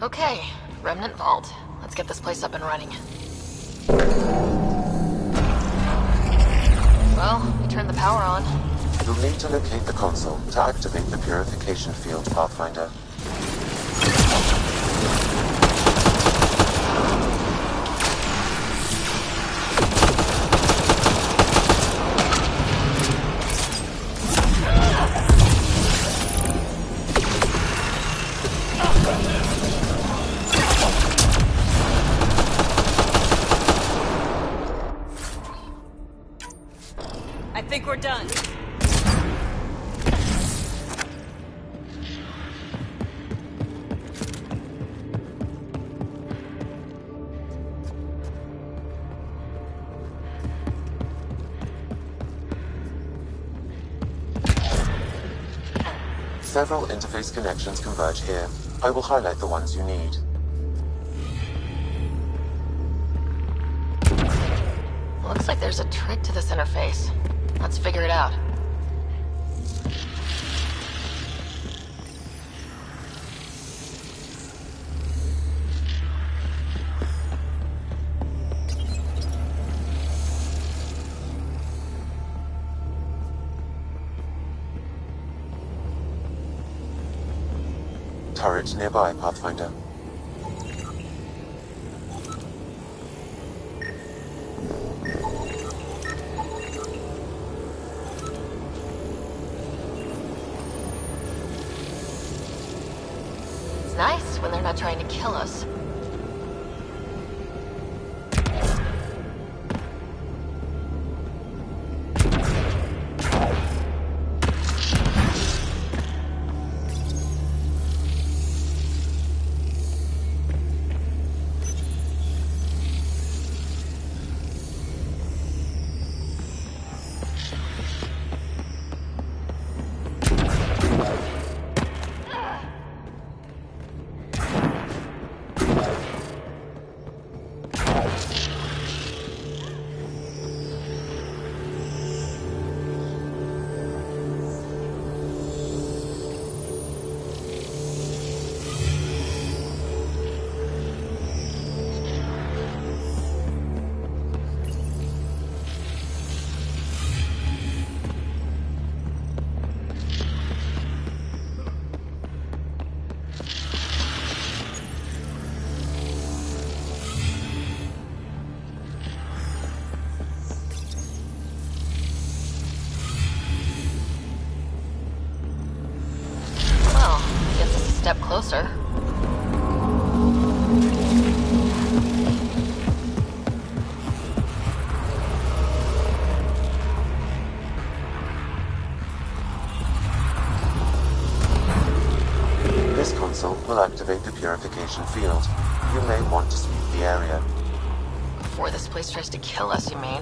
S1: Okay, Remnant Vault. Let's get this place up and running. Well, we turned the power on.
S12: You'll need to locate the console to activate the purification field, Pathfinder.
S17: think we're done.
S12: Several interface connections converge here. I will highlight the ones you need.
S1: Looks like there's a trick to this interface. Let's figure it out.
S12: Turret nearby, Pathfinder.
S1: It's nice when they're not trying to kill us. Step closer.
S12: This console will activate the purification field. You may want to sweep the area.
S1: Before this place tries to kill us, you mean?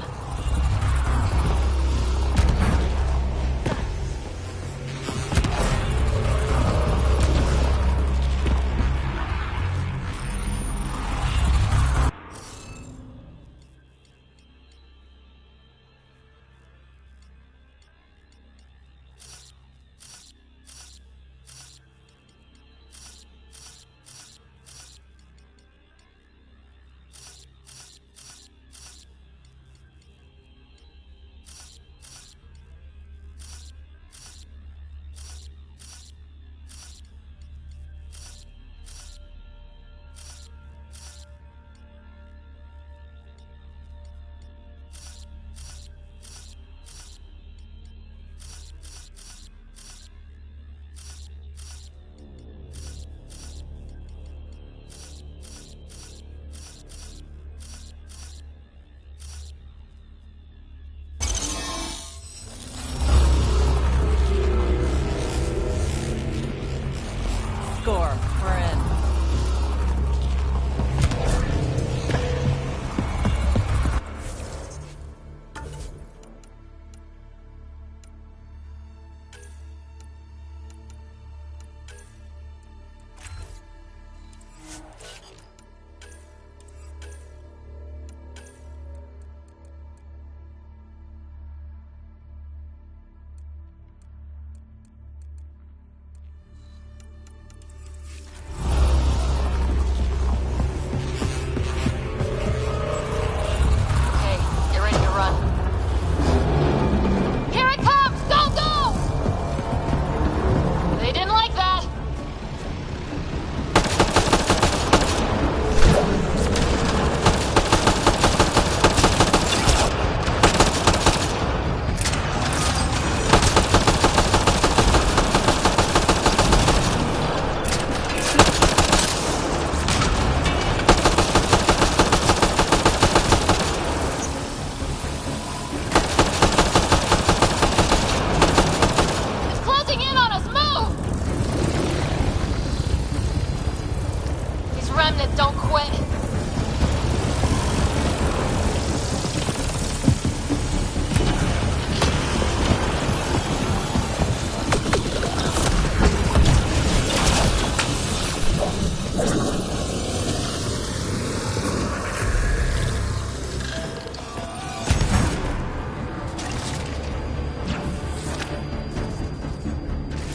S1: Remnant don't quit.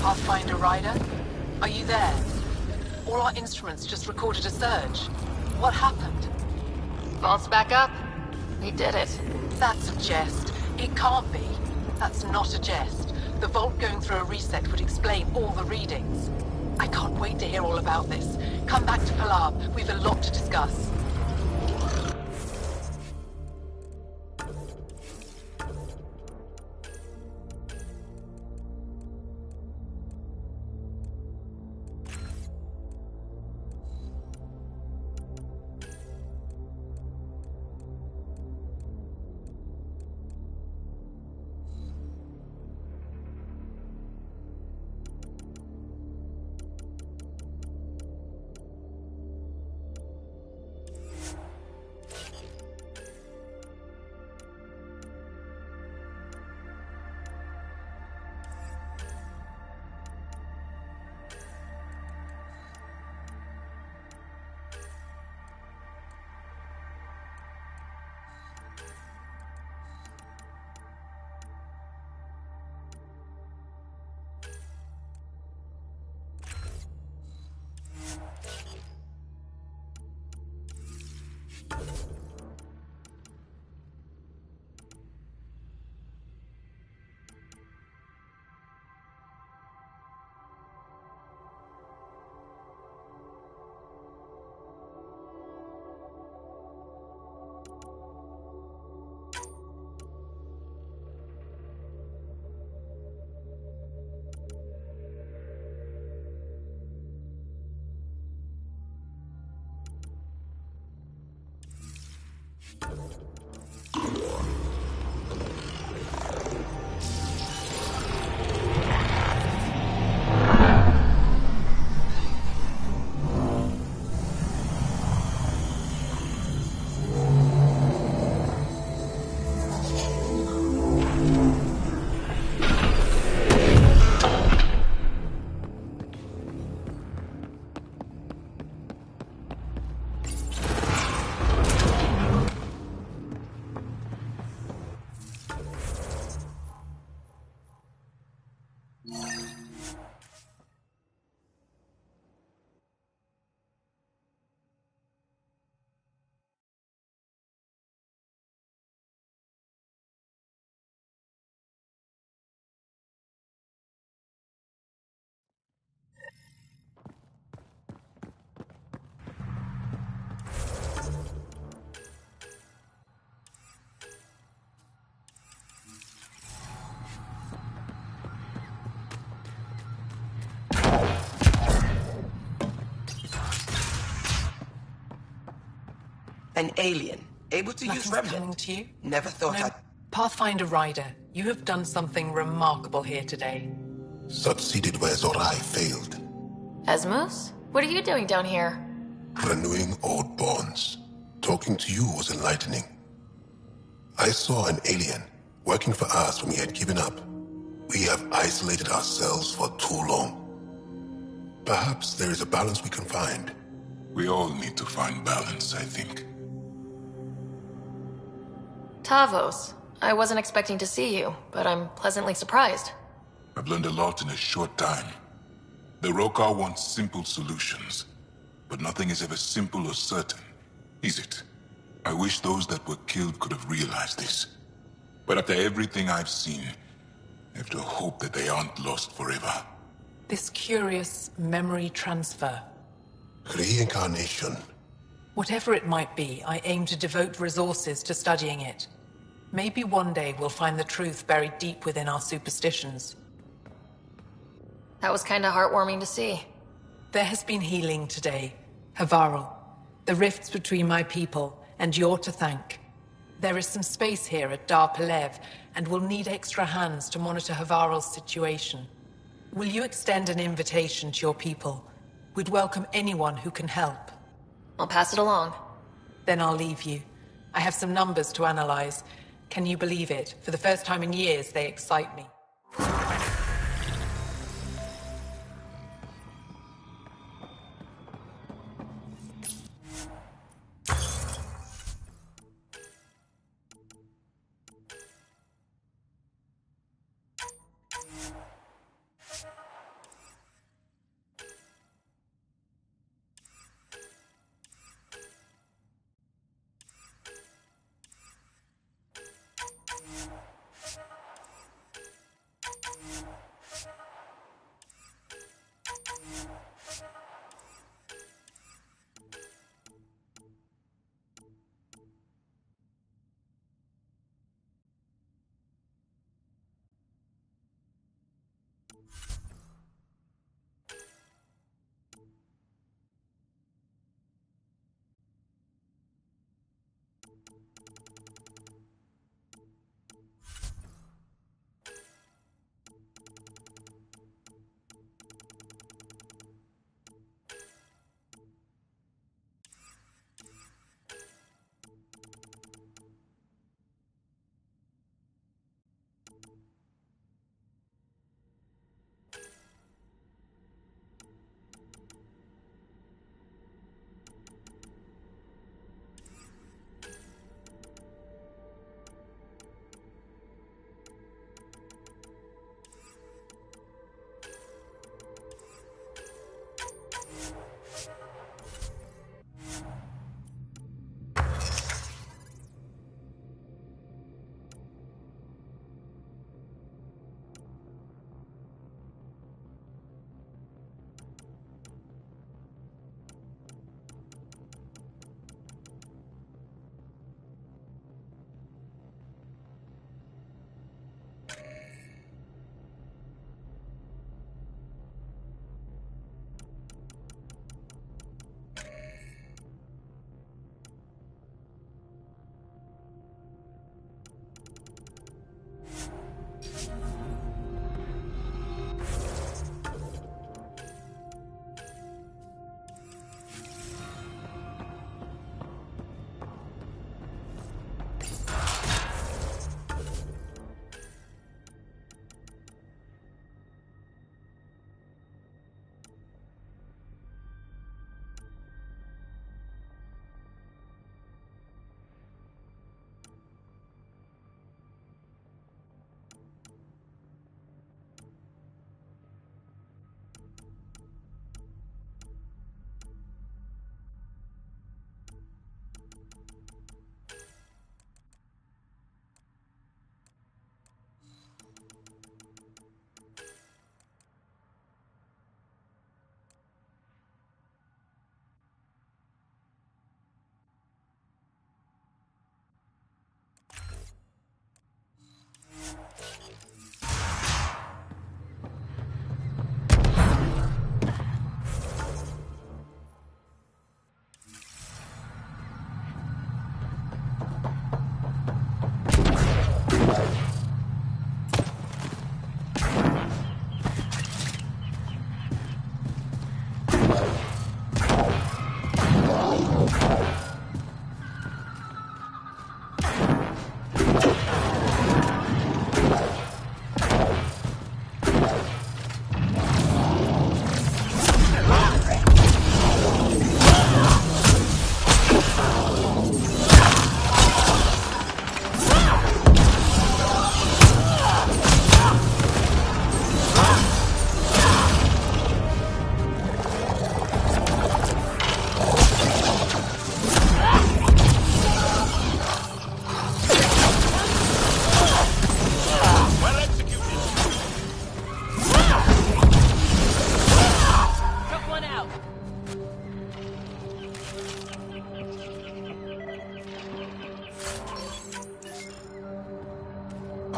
S14: Pathfinder Ryder? Are you there? All our instruments just recorded a surge. What happened?
S1: Vault's back up. We did it.
S14: That's a jest. It can't be. That's not a jest. The vault going through a reset would explain all the readings. I can't wait to hear all about this. Come back to Palab. We've a lot to discuss.
S15: An alien, able to use Remnant.
S14: Coming to you?
S15: Never thought
S14: No.
S15: I'd...
S14: Pathfinder Ryder, you have done something remarkable here today.
S11: Succeeded where Zorai failed.
S1: Asmus? What are you doing down here?
S11: Renewing old bonds. Talking to you was enlightening. I saw an alien working for us when we had given up. We have isolated ourselves for too long. Perhaps there is a balance we can find.
S7: We all need to find balance, I think.
S1: Tavos. I wasn't expecting to see you, but I'm pleasantly surprised.
S7: I've learned a lot in a short time. The Rokar wants simple solutions, but nothing is ever simple or certain, is it? I wish those that were killed could have realized this. But after everything I've seen, I have to hope that they aren't lost forever.
S14: This curious memory transfer.
S11: Reincarnation.
S14: Whatever it might be, I aim to devote resources to studying it. Maybe one day we'll find the truth buried deep within our superstitions.
S1: That was kinda heartwarming to see.
S14: There has been healing today, Havarl. The rifts between my people, and you're to thank. There is some space here at Dar Pelev, and we'll need extra hands to monitor Havarl's situation. Will you extend an invitation to your people? We'd welcome anyone who can help.
S1: I'll pass it along.
S14: Then I'll leave you. I have some numbers to analyze. Can you believe it? For the first time in years, they excite me.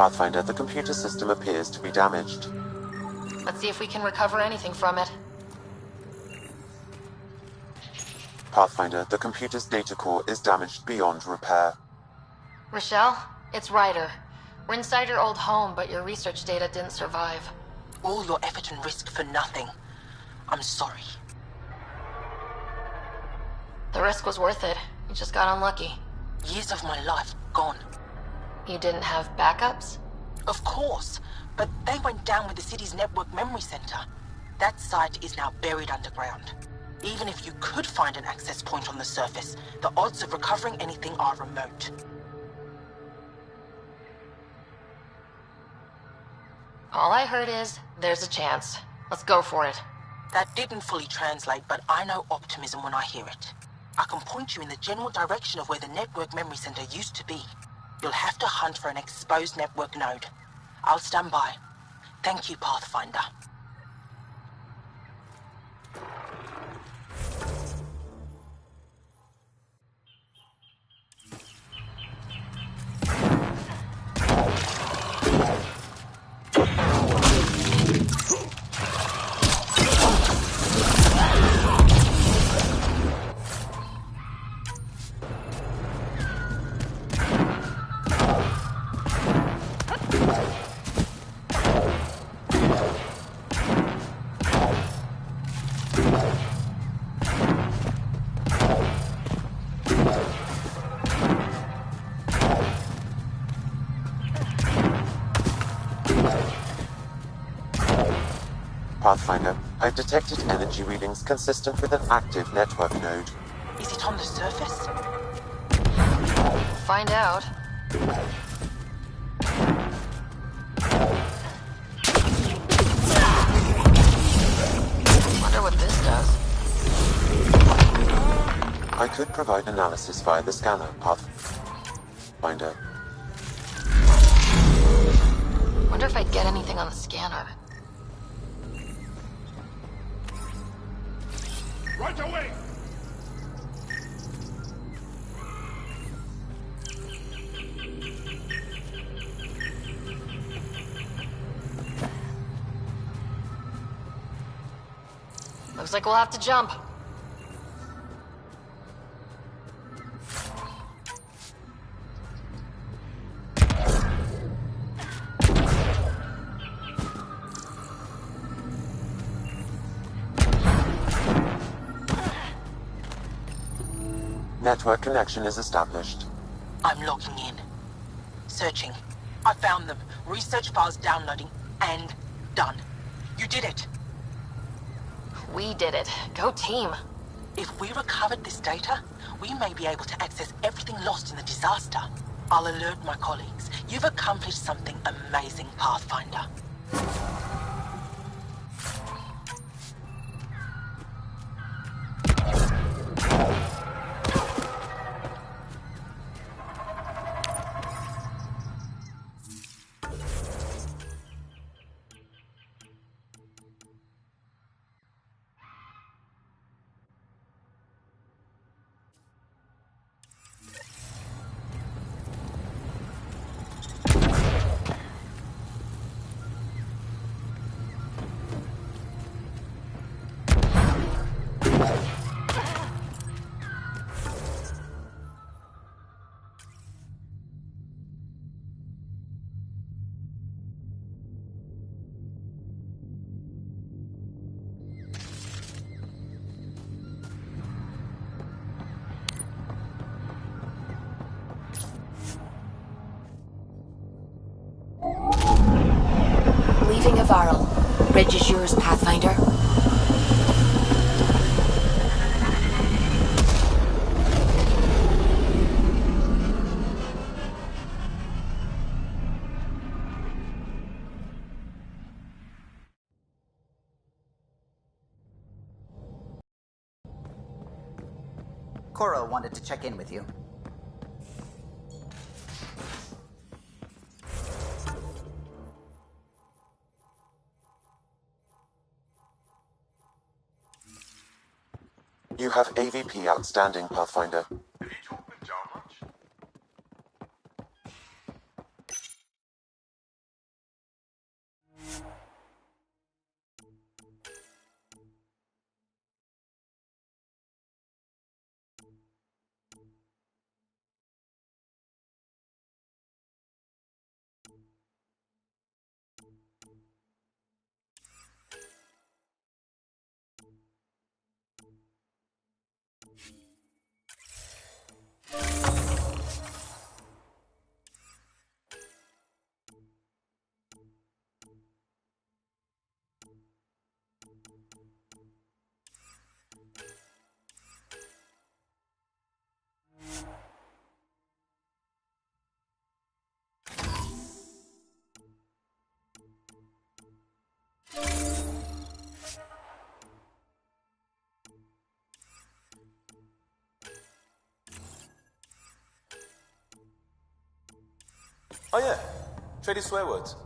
S12: Pathfinder, the computer system appears to be damaged.
S1: Let's see if we can recover anything from it.
S12: Pathfinder, the computer's data core is damaged beyond repair.
S1: Rochelle, it's Ryder. We're inside your old home, but your research data didn't survive.
S15: All your effort and risk for nothing. I'm sorry.
S1: The risk was worth it. You just got unlucky.
S3: Years of my life gone.
S1: You didn't have backups?
S3: Of course, but they went down with the city's network memory center. That site is now buried underground. Even if you could find an access point on the surface, the odds of recovering anything are remote.
S1: All I heard is, there's a chance. Let's go for it.
S3: That didn't fully translate, but I know optimism when I hear it. I can point you in the general direction of where the network memory center used to be. You'll have to hunt for an exposed network node. I'll stand by. Thank you, Pathfinder.
S12: Pathfinder, I've detected energy readings consistent with an active network node.
S3: Is it on the surface?
S1: Find out. Wonder what this does.
S12: I could provide analysis via the scanner, Pathfinder.
S1: Wonder if I'd get anything on the scanner.
S20: Right away!
S1: Looks like we'll have to jump.
S12: Network connection is established.
S3: I'm logging in. Searching. I found them. Research files downloading. And done. You did it.
S1: We did it. Go team.
S3: If we recovered this data, we may be able to access everything lost in the disaster. I'll alert my colleagues. You've accomplished something amazing, Pathfinder. Leaving Avaril. Bridge is yours, Pathfinder.
S4: Cora wanted to check in with you.
S12: You have AVP outstanding, Pathfinder.
S5: Oh yeah, trading swear words.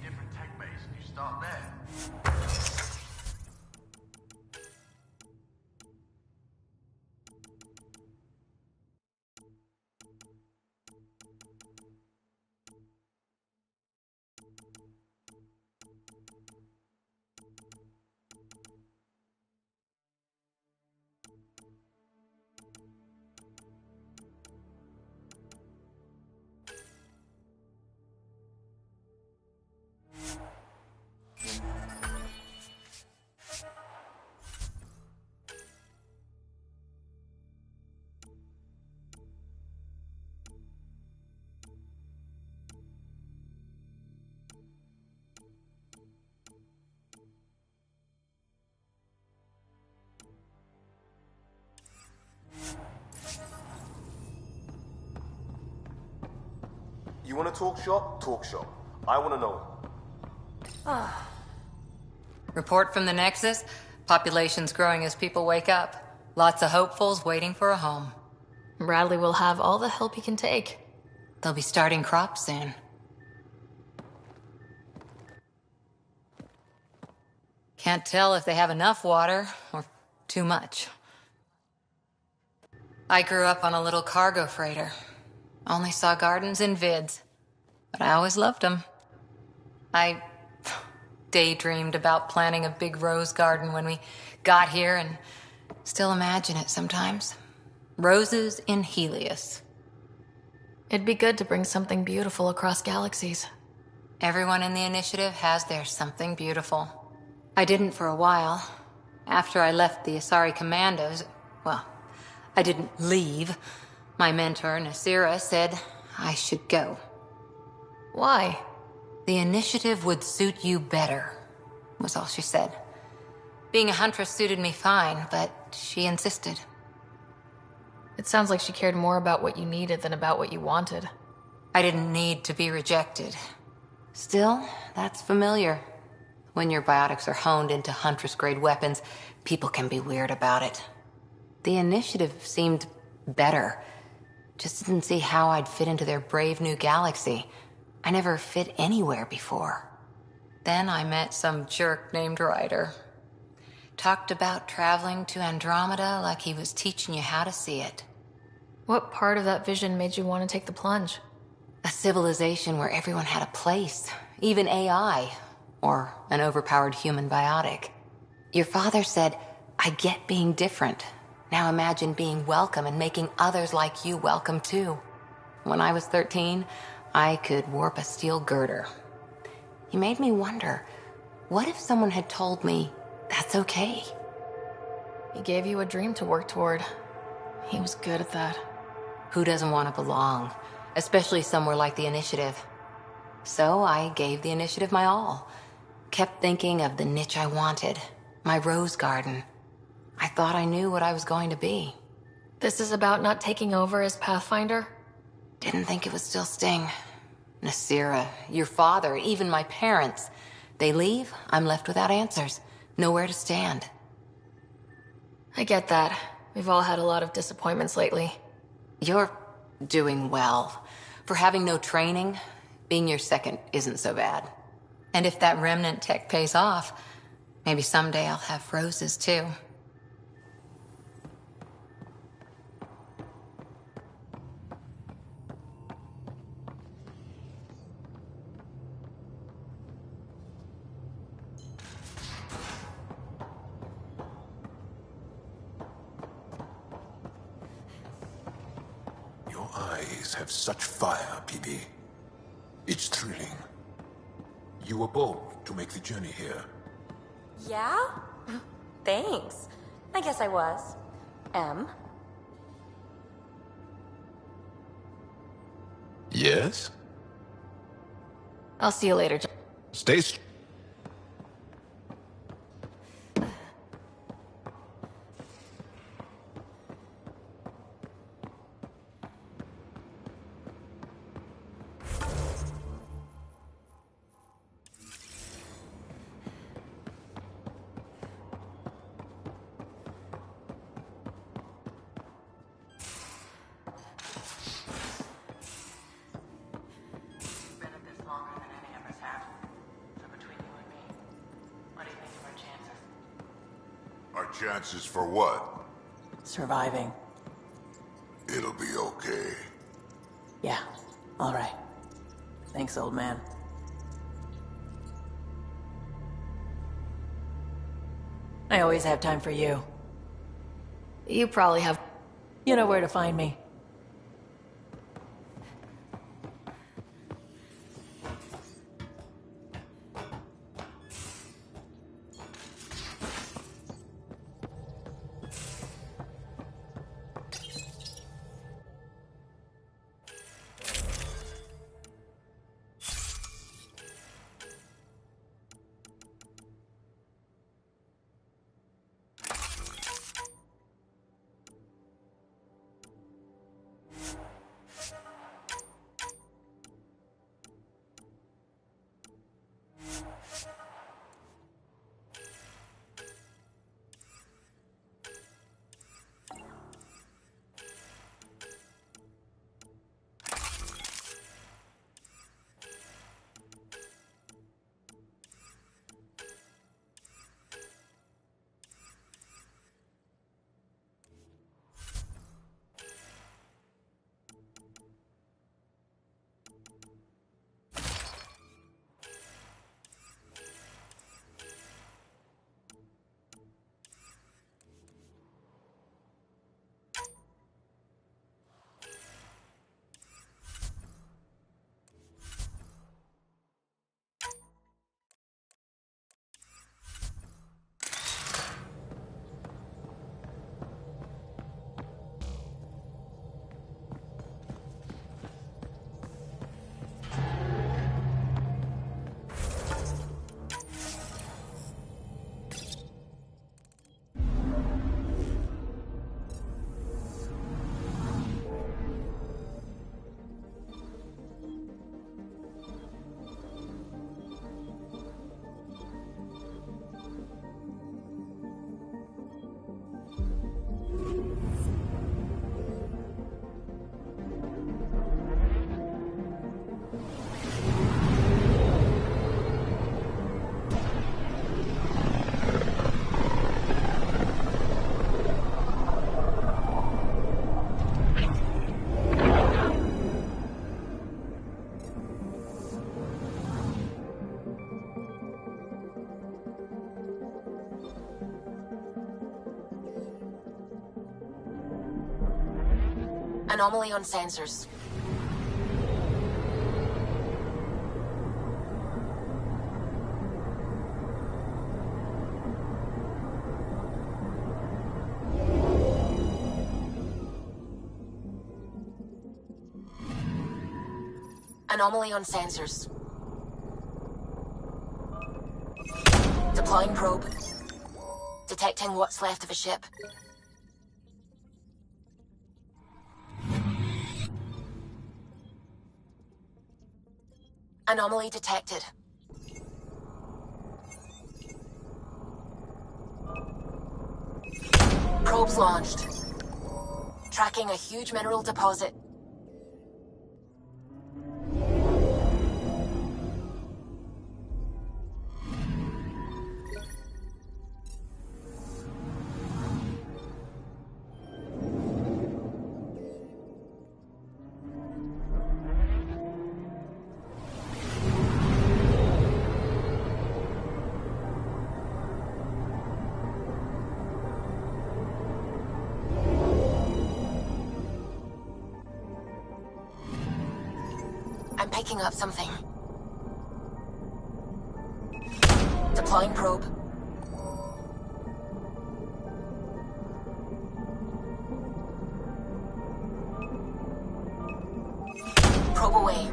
S20: Different tech base, and you start there.
S5: You want to talk shop? Talk shop. I want to know.
S13: Report from the Nexus. Population's growing as people wake up. Lots of hopefuls waiting for a home.
S1: Bradley will have all the help he can take.
S13: They'll be starting crops soon. Can't tell if they have enough water or too much. I grew up on a little cargo freighter. Only saw gardens in vids, but I always loved them. I daydreamed about planting a big rose garden when we got here and still imagine it sometimes. Roses in Helios.
S1: It'd be good to bring something beautiful across galaxies.
S13: Everyone in the initiative has their something beautiful. I didn't for a while. After I left the Asari Commandos, well, I didn't leave. My mentor, Nasira, said I should go.
S1: Why?
S13: The initiative would suit you better, was all she said. Being a huntress suited me fine, but she insisted.
S1: It sounds like she cared more about what you needed than about what you wanted.
S13: I didn't need to be rejected. Still, that's familiar. When your biotics are honed into Huntress-grade weapons, people can be weird about it. The initiative seemed better. Just didn't see how I'd fit into their brave new galaxy. I never fit anywhere before. Then I met some jerk named Ryder. Talked about traveling to Andromeda like he was teaching you how to see it.
S1: What part of that vision made you want to take the plunge?
S13: A civilization where everyone had a place, even AI, or an overpowered human biotic. Your father said, I get being different. Now imagine being welcome and making others like you welcome too. When I was 13, I could warp a steel girder. He made me wonder, what if someone had told me that's okay?
S1: He gave you a dream to work toward. He was good at that.
S13: Who doesn't want to belong? Especially somewhere like the Initiative. So I gave the Initiative my all. Kept thinking of the niche I wanted. My rose garden. I thought I knew what I was going to be.
S1: This is about not taking over as Pathfinder?
S13: Didn't think it would still sting. Nasira, your father, even my parents. They leave, I'm left without answers. Nowhere to stand.
S1: I get that. We've all had a lot of disappointments lately.
S13: You're doing well. For having no training, being your second isn't so bad. And if that remnant tech pays off, maybe someday I'll have roses too.
S11: Your eyes have such fire, PB. It's thrilling. You were bold to make the journey here.
S21: Yeah? Thanks. I guess I was. M?
S11: Yes?
S1: I'll see you later, John.
S11: Stay
S2: Chances for what?
S22: Surviving.
S2: It'll be okay.
S22: Yeah, all right. Thanks, old man. I always have time for you.
S1: You probably have...
S22: You know where to find me.
S21: Anomaly on sensors. Anomaly on sensors. Deploying probe. Detecting what's left of a ship. Anomaly detected. Probes launched. Tracking a huge mineral deposit. I'm picking up something. Deploying probe. Probe away.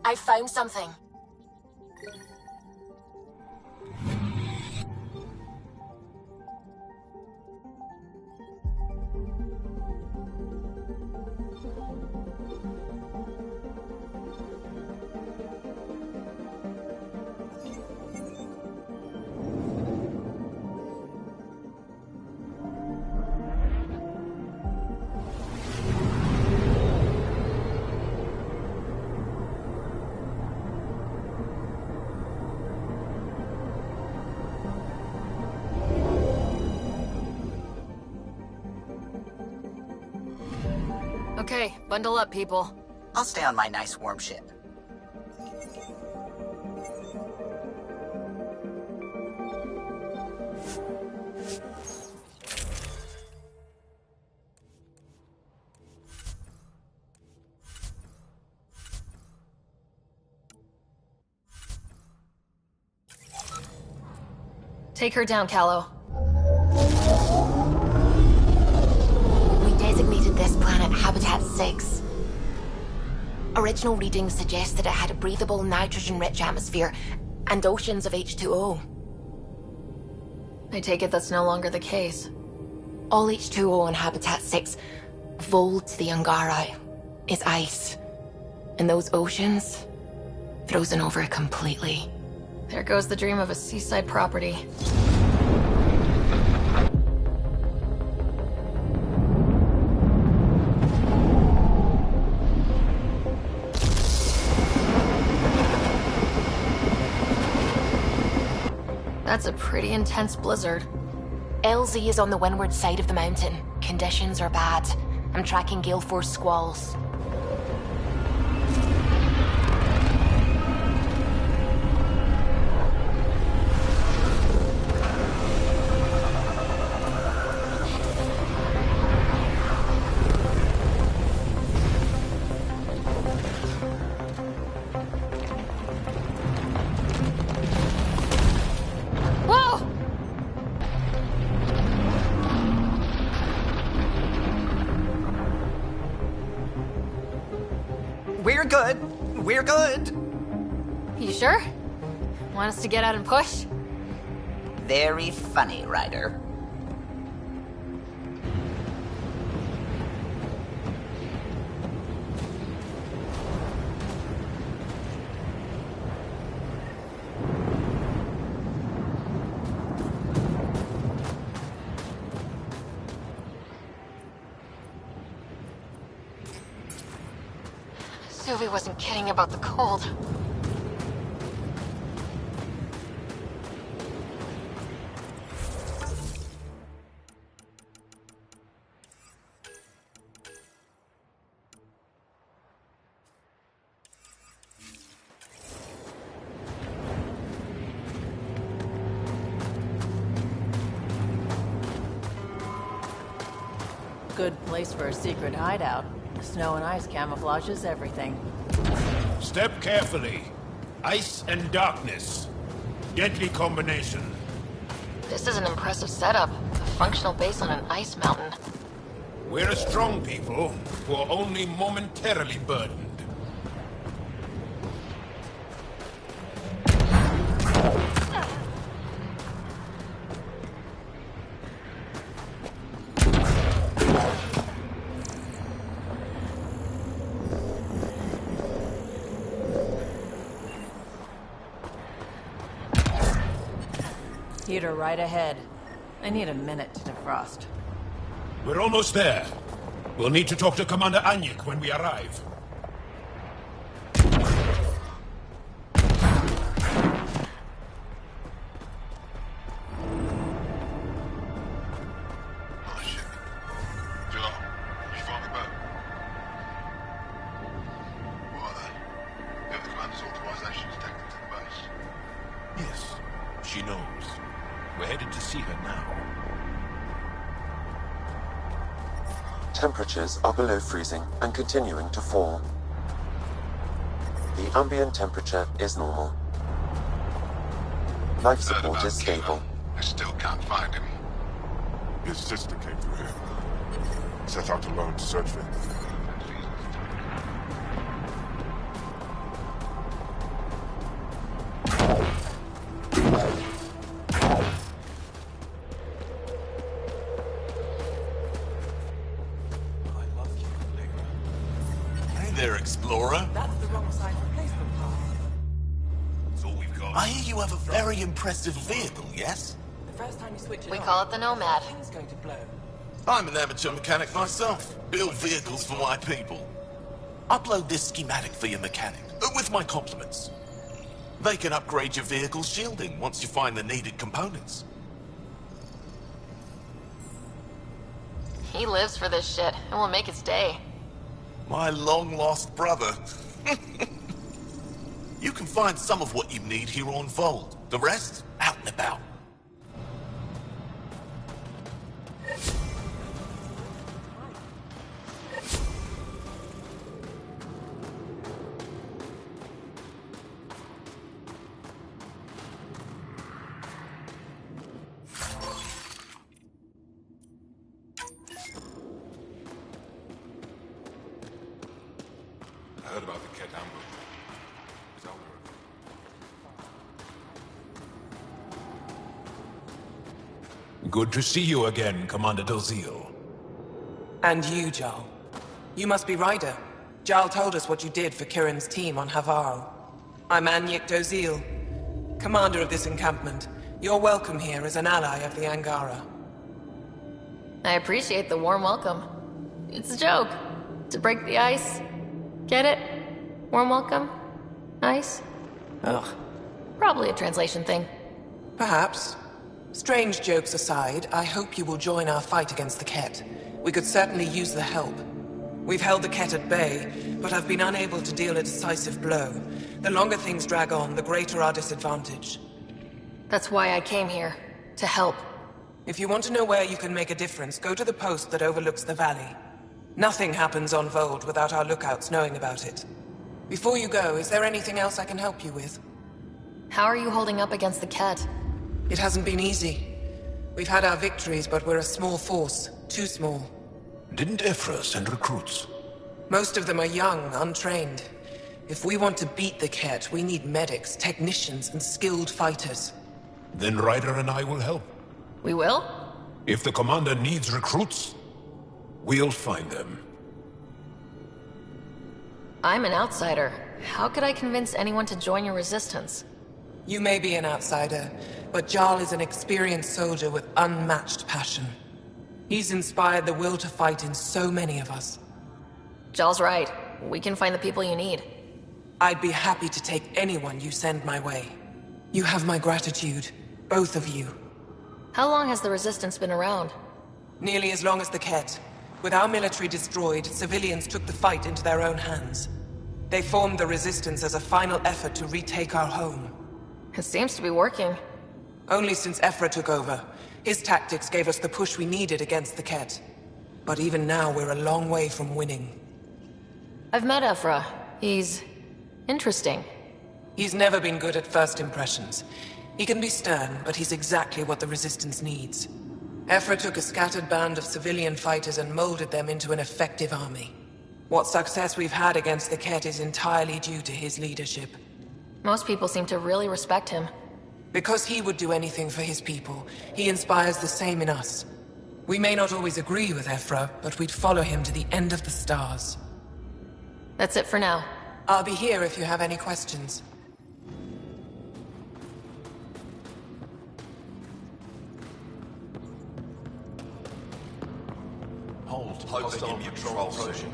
S21: I found something.
S1: Okay, bundle up, people.
S4: I'll stay on my nice warm ship.
S1: Take her down, Callow.
S21: We designated this planet Habitat 6. Original readings suggest that it had a breathable, nitrogen-rich atmosphere and oceans of H2O.
S1: I take it that's no longer the case.
S21: All H2O on Habitat 6, vol to the Angara, is ice. And those oceans, frozen over completely.
S1: There goes the dream of a seaside property. That's a pretty intense blizzard.
S21: LZ is on the windward side of the mountain. Conditions are bad. I'm tracking gale force squalls.
S4: We're good. We're good.
S1: You sure? Want us to get out and push?
S4: Very funny, Ryder.
S1: Sylvie wasn't kidding about the cold.
S22: Good place for a secret hideout. Snow and ice camouflages everything.
S20: Step carefully. Ice and darkness. Deadly combination.
S1: This is an impressive setup. A functional base on an ice mountain.
S20: We're a strong people who are only momentarily burdened.
S22: Heater right ahead. I need a minute to defrost.
S20: We're almost there. We'll need to talk to Commander Anyik when we arrive. She knows. We're headed to see her now.
S12: Temperatures are below freezing and continuing to fall. The ambient temperature is normal. Life support is stable.
S7: I still can't find him. His sister came through here. Set out alone to search for him.
S16: Explorer.
S15: That's the wrong side replacement part.
S16: That's all we've got. I hear you have a very impressive vehicle, yes?
S15: The first time you switch it
S1: We
S15: on,
S1: call it the Nomad.
S15: thing's going to blow.
S16: I'm an amateur mechanic myself. Build vehicles for my people. Upload this schematic for your mechanic, with my compliments. They can upgrade your vehicle's shielding once you find the needed components.
S1: He lives for this shit, and will make his day.
S16: My long-lost brother. You can find some of what you need here on Vold. The rest, out and about.
S7: I heard about the Ket ambush. Is that where...
S20: Good to see you again, Commander Dozil.
S15: And you, Jarl. You must be Ryder. Jarl told us what you did for Kirin's team on Havarl. I'm Anyik Dozil, commander of this encampment. You're welcome here as an ally of the Angara.
S1: I appreciate the warm welcome. It's a joke. To break the ice. Get it? Warm welcome? Ice?
S15: Ugh.
S1: Probably a translation thing.
S15: Perhaps. Strange jokes aside, I hope you will join our fight against the Ket. We could certainly use the help. We've held the Ket at bay, but have been unable to deal a decisive blow. The longer things drag on, the greater our disadvantage.
S1: That's why I came here. To help.
S15: If you want to know where you can make a difference, go to the post that overlooks the valley. Nothing happens on Vold without our lookouts knowing about it. Before you go, is there anything else I can help you with?
S1: How are you holding up against the Ket?
S15: It hasn't been easy. We've had our victories, but we're a small force. Too small.
S20: Didn't Ephra send recruits?
S15: Most of them are young, untrained. If we want to beat the Ket, we need medics, technicians, and skilled fighters.
S20: Then Ryder and I will help.
S1: We will?
S20: If the commander needs recruits, we'll find them.
S1: I'm an outsider. How could I convince anyone to join your resistance?
S15: You may be an outsider, but Jarl is an experienced soldier with unmatched passion. He's inspired the will to fight in so many of us.
S1: Jarl's right. We can find the people you need.
S15: I'd be happy to take anyone you send my way. You have my gratitude, both of you.
S1: How long has the Resistance been around?
S15: Nearly as long as the Ket. With our military destroyed, civilians took the fight into their own hands. They formed the Resistance as a final effort to retake our home.
S1: It seems to be working.
S15: Only since Ephra took over. His tactics gave us the push we needed against the Ket. But even now, we're a long way from winning.
S1: I've met Ephra. He's interesting.
S15: He's never been good at first impressions. He can be stern, but he's exactly what the Resistance needs. Ephra took a scattered band of civilian fighters and molded them into an effective army. What success we've had against the Ket is entirely due to his leadership.
S1: Most people seem to really respect him.
S15: Because he would do anything for his people, he inspires the same in us. We may not always agree with Ephra, but we'd follow him to the end of the stars.
S1: That's it for now.
S15: I'll be here if you have any questions.
S20: Hold. Hope they give me a patrol approaching.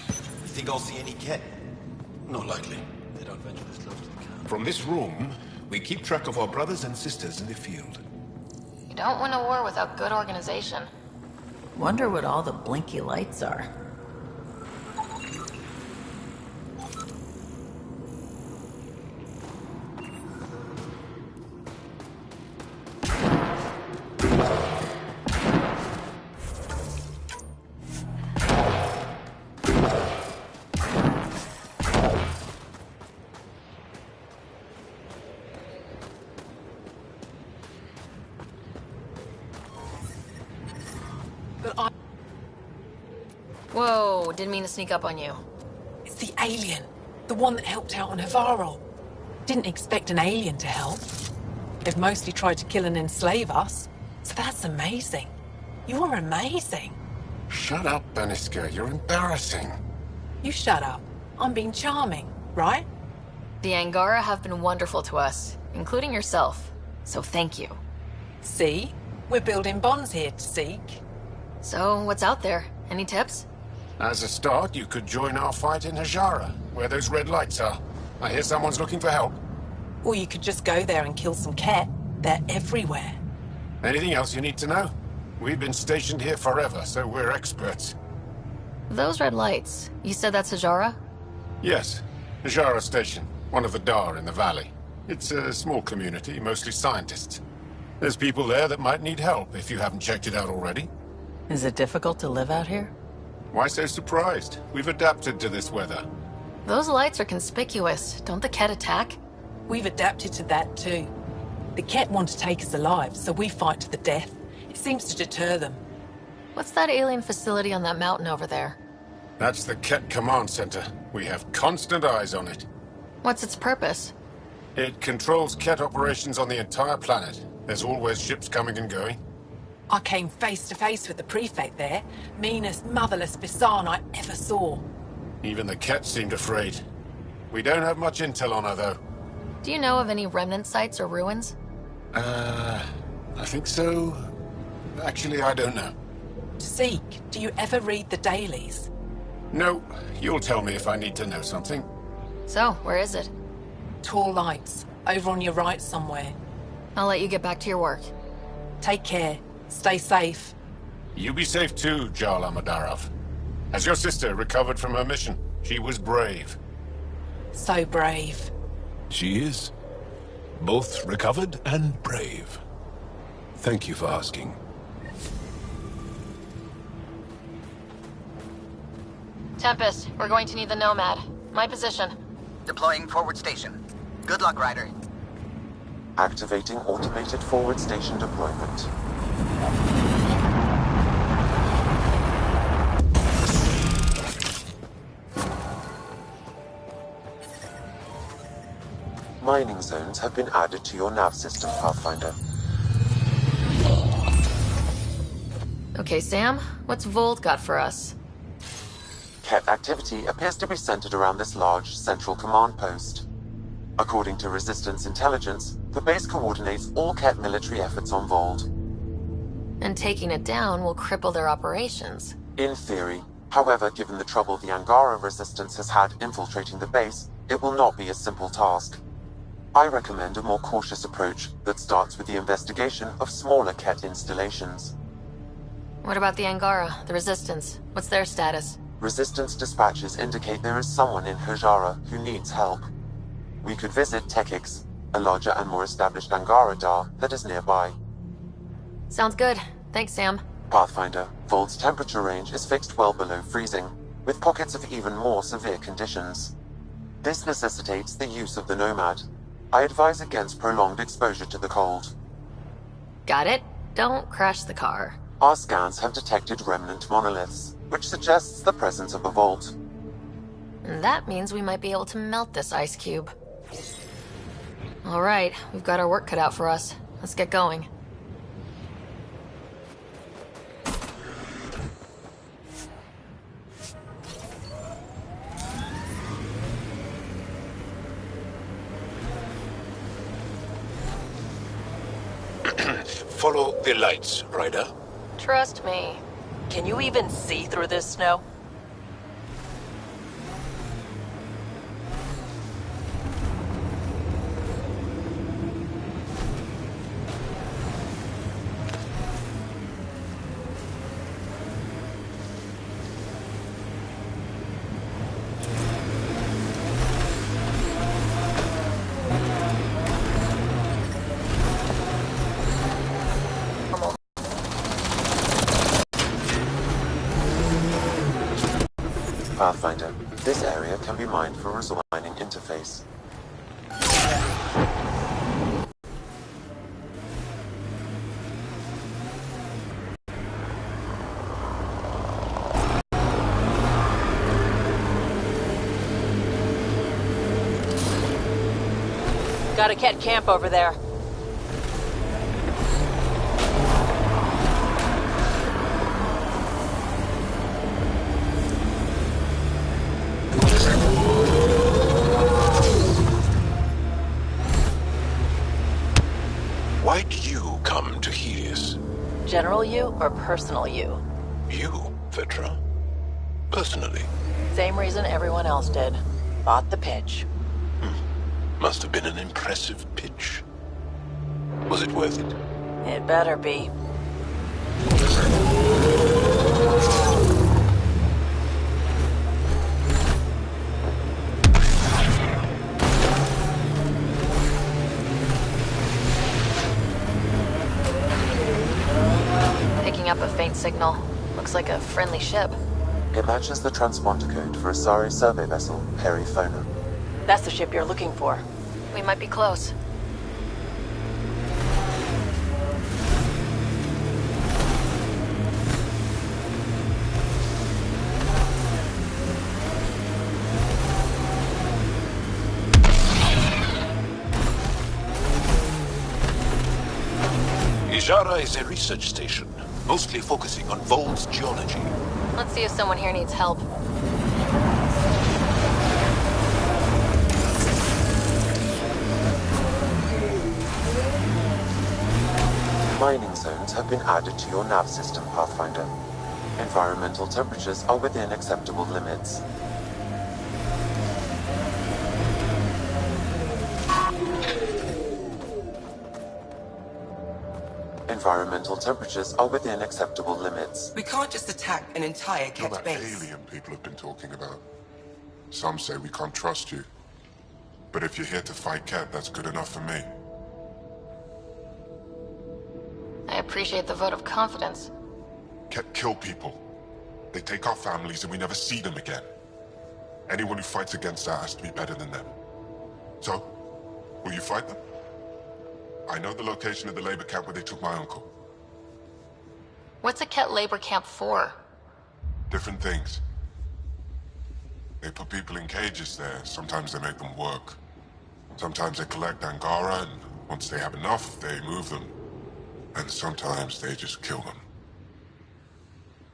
S20: You think I'll see any Ket? Not likely. They don't venture this close to the camp.
S18: From this room, we keep track of our brothers and sisters in the field.
S1: You don't win a war without good organization.
S22: Wonder what all the blinky lights are.
S1: Whoa, didn't mean to sneak up on you.
S14: It's the alien. The one that helped out on Havarl. Didn't expect an alien to help. They've mostly tried to kill and enslave us. So that's amazing. You're amazing.
S19: Shut up, Beniska. You're embarrassing.
S14: You shut up. I'm being charming, right?
S1: The Angara have been wonderful to us, including yourself. So thank you.
S14: See? We're building bonds here to seek.
S1: So, what's out there? Any tips?
S19: As a start, you could join our fight in Hajara, where those red lights are. I hear someone's looking for help.
S14: Or you could just go there and kill some Ket. They're everywhere.
S19: Anything else you need to know? We've been stationed here forever, so we're experts.
S1: Those red lights, you said that's Hajara?
S19: Yes, Hajara Station, one of the Dar in the valley. It's a small community, mostly scientists. There's people there that might need help, if you haven't checked it out already.
S22: Is it difficult to live out here?
S19: Why so surprised? We've adapted to this weather.
S1: Those lights are conspicuous. Don't the Ket attack?
S14: We've adapted to that too. The Ket want to take us alive, so we fight to the death. It seems to deter them.
S1: What's that alien facility on that mountain over there?
S19: That's the Ket Command Center. We have constant eyes on it.
S1: What's its purpose?
S19: It controls Ket operations on the entire planet. There's always ships coming and going.
S14: I came face to face with the prefect there. Meanest, motherless Bisan I ever saw.
S19: Even the Ket seemed afraid. We don't have much intel on her, though.
S1: Do you know of any remnant sites or ruins?
S19: I think so. Actually, I don't know.
S14: Seek, do you ever read the dailies?
S19: No, you'll tell me if I need to know something.
S1: So, where is it?
S14: Tall lights, over on your right somewhere.
S1: I'll let you get back to your work.
S14: Take care. Stay safe.
S19: You be safe too, Jala Madarov. Has your sister recovered from her mission? She was brave.
S14: So brave.
S18: She is. Both recovered and brave. Thank you for asking.
S1: Tempest, we're going to need the Nomad. My position.
S4: Deploying forward station. Good luck, Ryder.
S12: Activating automated forward station deployment. Mining zones have been added to your nav system, Pathfinder.
S1: Okay, Sam, what's Vold got for us?
S12: Ket activity appears to be centered around this large central command post. According to Resistance intelligence, the base coordinates all Ket military efforts on Vold.
S1: And taking it down will cripple their operations.
S12: In theory. However, given the trouble the Angara Resistance has had infiltrating the base, it will not be a simple task. I recommend a more cautious approach that starts with the investigation of smaller Ket installations.
S1: What about the Angara, the Resistance? What's their status?
S12: Resistance dispatches indicate there is someone in Hajara who needs help. We could visit Tekix, a larger and more established Angara Dar that is nearby.
S1: Sounds good. Thanks, Sam.
S12: Pathfinder, Vold's temperature range is fixed well below freezing, with pockets of even more severe conditions. This necessitates the use of the Nomad. I advise against prolonged exposure to the cold.
S1: Got it. Don't crash the car.
S12: Our scans have detected remnant monoliths, which suggests the presence of a vault.
S1: And that means we might be able to melt this ice cube. All right, we've got our work cut out for us. Let's get going.
S18: Follow the lights, Ryder.
S1: Trust me.
S17: Can you even see through this snow?
S12: Pathfinder, this area can be mined for a resource mining interface.
S17: Got a Ket camp over there.
S18: Why'd you come to Helios?
S17: General you or personal you?
S18: You, Vetra? Personally.
S22: Same reason everyone else did. Bought the pitch.
S18: Must have been an impressive pitch. Was it worth it?
S22: It better be.
S1: Picking up a faint signal. Looks like a friendly ship.
S12: It matches the transponder code for a Asari survey vessel, Perifona.
S22: That's the ship you're looking for.
S1: We might be close.
S18: Ijara is a research station, mostly focusing on Vold's geology.
S1: Let's see if someone here needs help.
S12: Mining zones have been added to your nav system, Pathfinder. Environmental temperatures are within acceptable limits. Environmental temperatures are within acceptable limits.
S15: We can't just attack an entire
S11: You're
S15: Ket
S11: that
S15: base.
S11: alien people have been talking about. Some say we can't trust you. But if you're here to fight Ket, that's good enough for me.
S1: I appreciate the vote of confidence.
S11: Ket kill people. They take our families and we never see them again. Anyone who fights against that has to be better than them. So, will you fight them? I know the location of the labor camp where they took my uncle.
S1: What's a Ket labor camp for?
S11: Different things. They put people in cages there. Sometimes they make them work. Sometimes they collect Angara, and once they have enough, they move them. And sometimes they just kill them.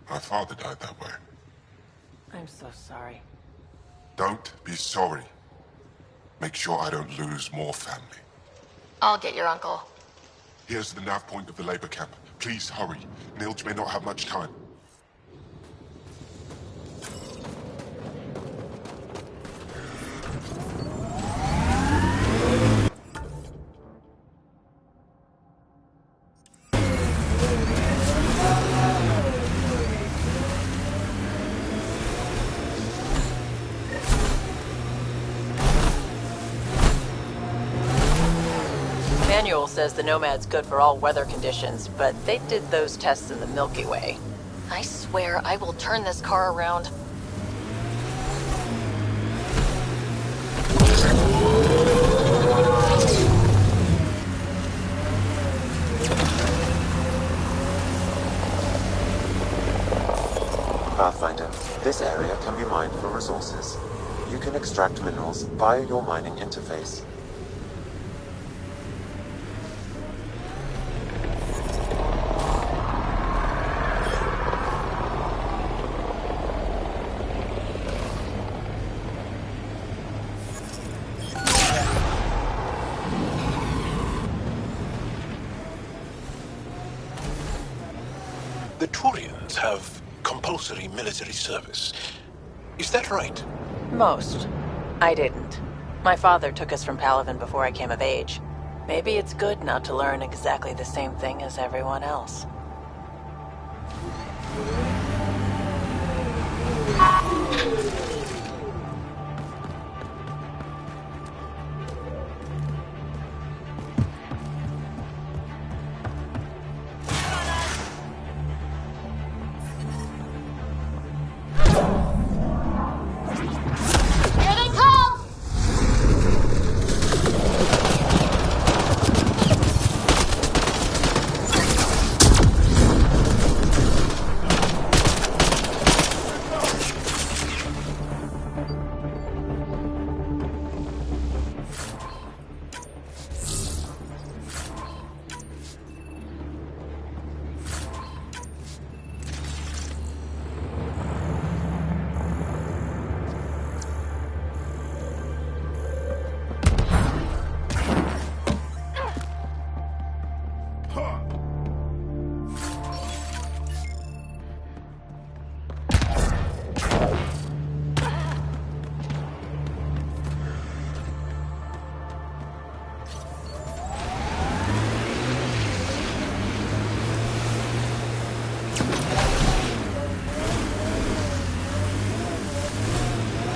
S11: My father died that way.
S22: I'm so sorry.
S11: Don't be sorry. Make sure I don't lose more family.
S1: I'll get your uncle.
S11: Here's the nav point of the labor camp. Please hurry. Nilj may not have much time.
S22: manual says the Nomad's good for all weather conditions, but they did those tests in the Milky Way.
S1: I swear I will turn this car around.
S12: Pathfinder, this area can be mined for resources. You can extract minerals via your mining interface.
S18: The Turians have compulsory military service. Is that right?
S22: Most. I didn't. My father took us from Palaven before I came of age. Maybe it's good not to learn exactly the same thing as everyone else.
S21: Here they come!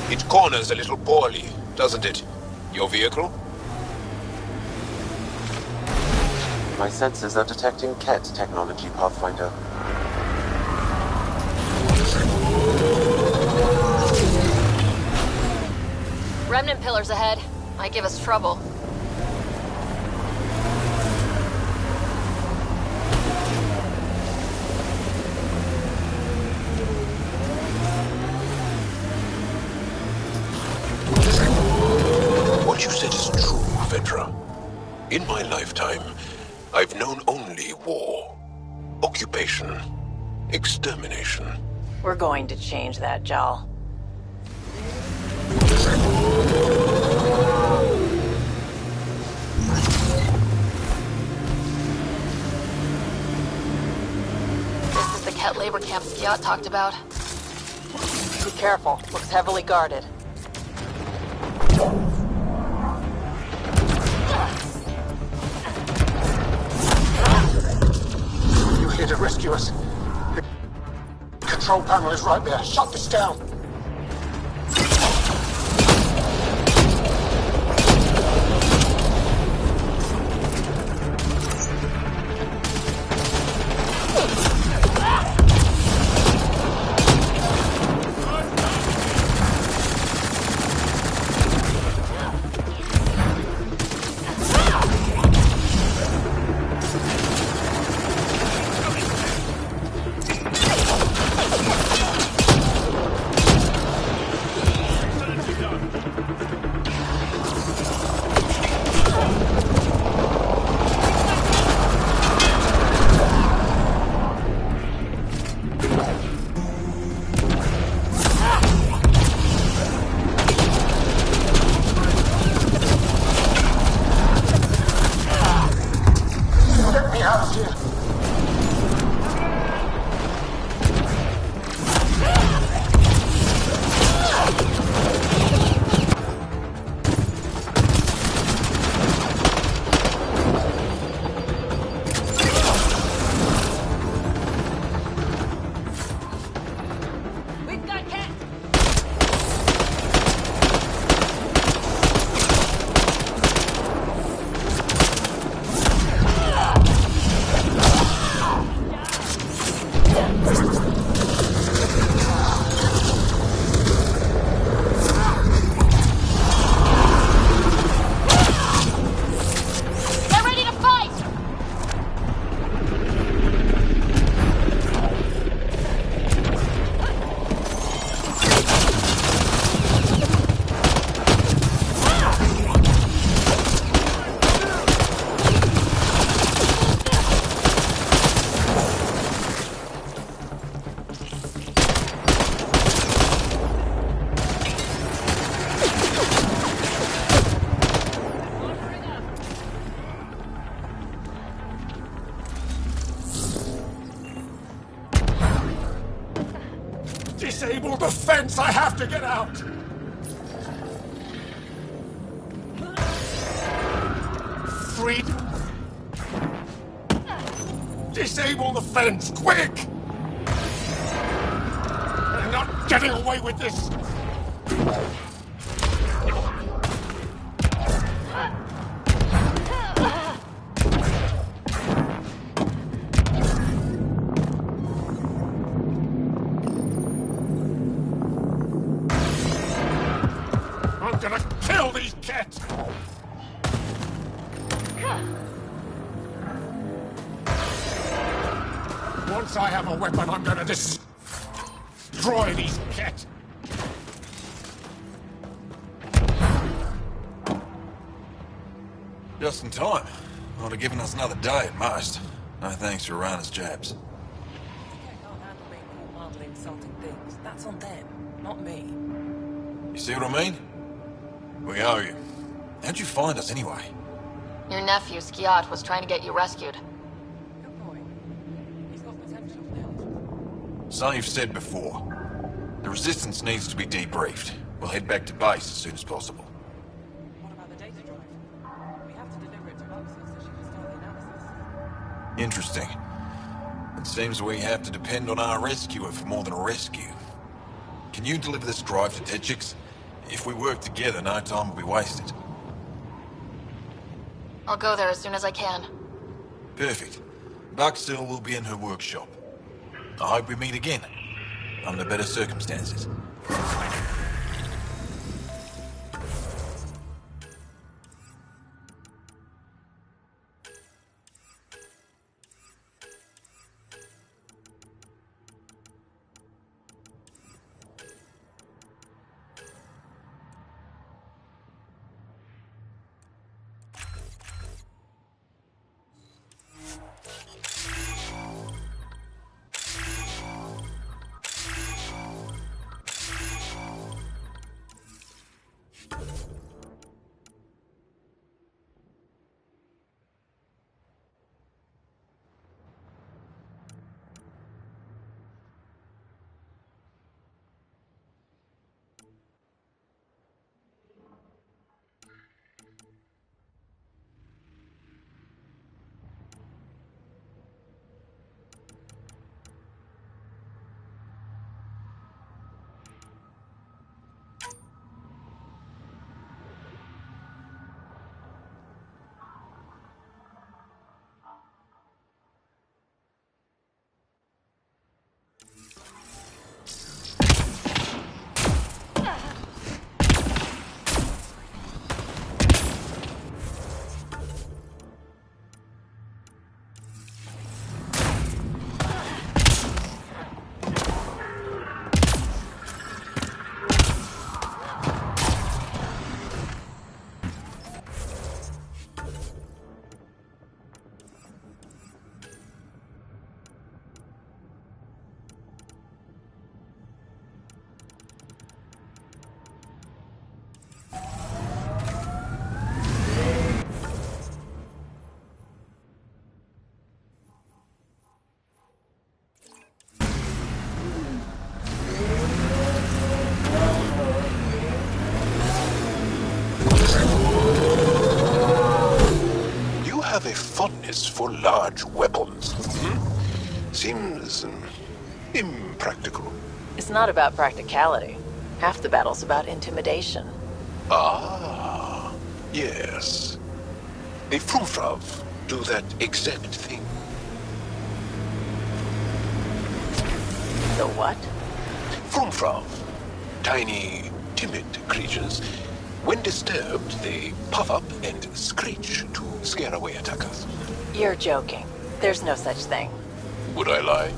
S18: It corners a little poorly, doesn't it? Your vehicle?
S12: My sensors are detecting Ket technology, Pathfinder.
S1: Remnant pillars ahead. Might give us trouble.
S18: What you said is true, Vedra. In my lifetime, I've known only war, occupation, extermination.
S22: We're going to change that, Jal.
S1: This is the Ket labor camp Skiat talked about.
S22: Be careful. Looks heavily guarded.
S19: You here to rescue us? The control panel is right there. Shut this down. Disable the fence! I have to get out! Freedom! Disable the fence, quick! I'm not getting away with this! I'm gonna kill these cats! Once I have a weapon, I'm gonna destroy these cats!
S9: Just in time. Would have given us another day at most. No thanks to Rana's jabs.
S15: Mildly insulting things. That's on them, not me.
S9: You see what I mean? We owe you. How'd you find us anyway?
S1: Your nephew, Skiat, was trying to get you rescued.
S9: Son, you've said before. The Resistance needs to be debriefed. We'll head back to base as soon as possible.
S15: What about the data drive? We have to deliver it to Luxus so she can start the analysis.
S9: Interesting. It seems we have to depend on our rescuer for more than a rescue. Can you deliver this drive to Tetchix? If we work together, no time will be wasted.
S1: I'll go there as soon as I can.
S9: Perfect. Buckstill will be in her workshop. I hope we meet again, under better circumstances.
S18: Have a fondness for large weapons. Seems impractical.
S22: It's not about practicality. Half the battle's about intimidation.
S18: Ah, yes. The Frumfrav do that exact thing.
S22: The what?
S18: Frumfrav. Tiny, timid creatures. When disturbed, they puff up and screech to scare away attackers.
S22: You're joking. There's no such thing.
S18: Would I lie?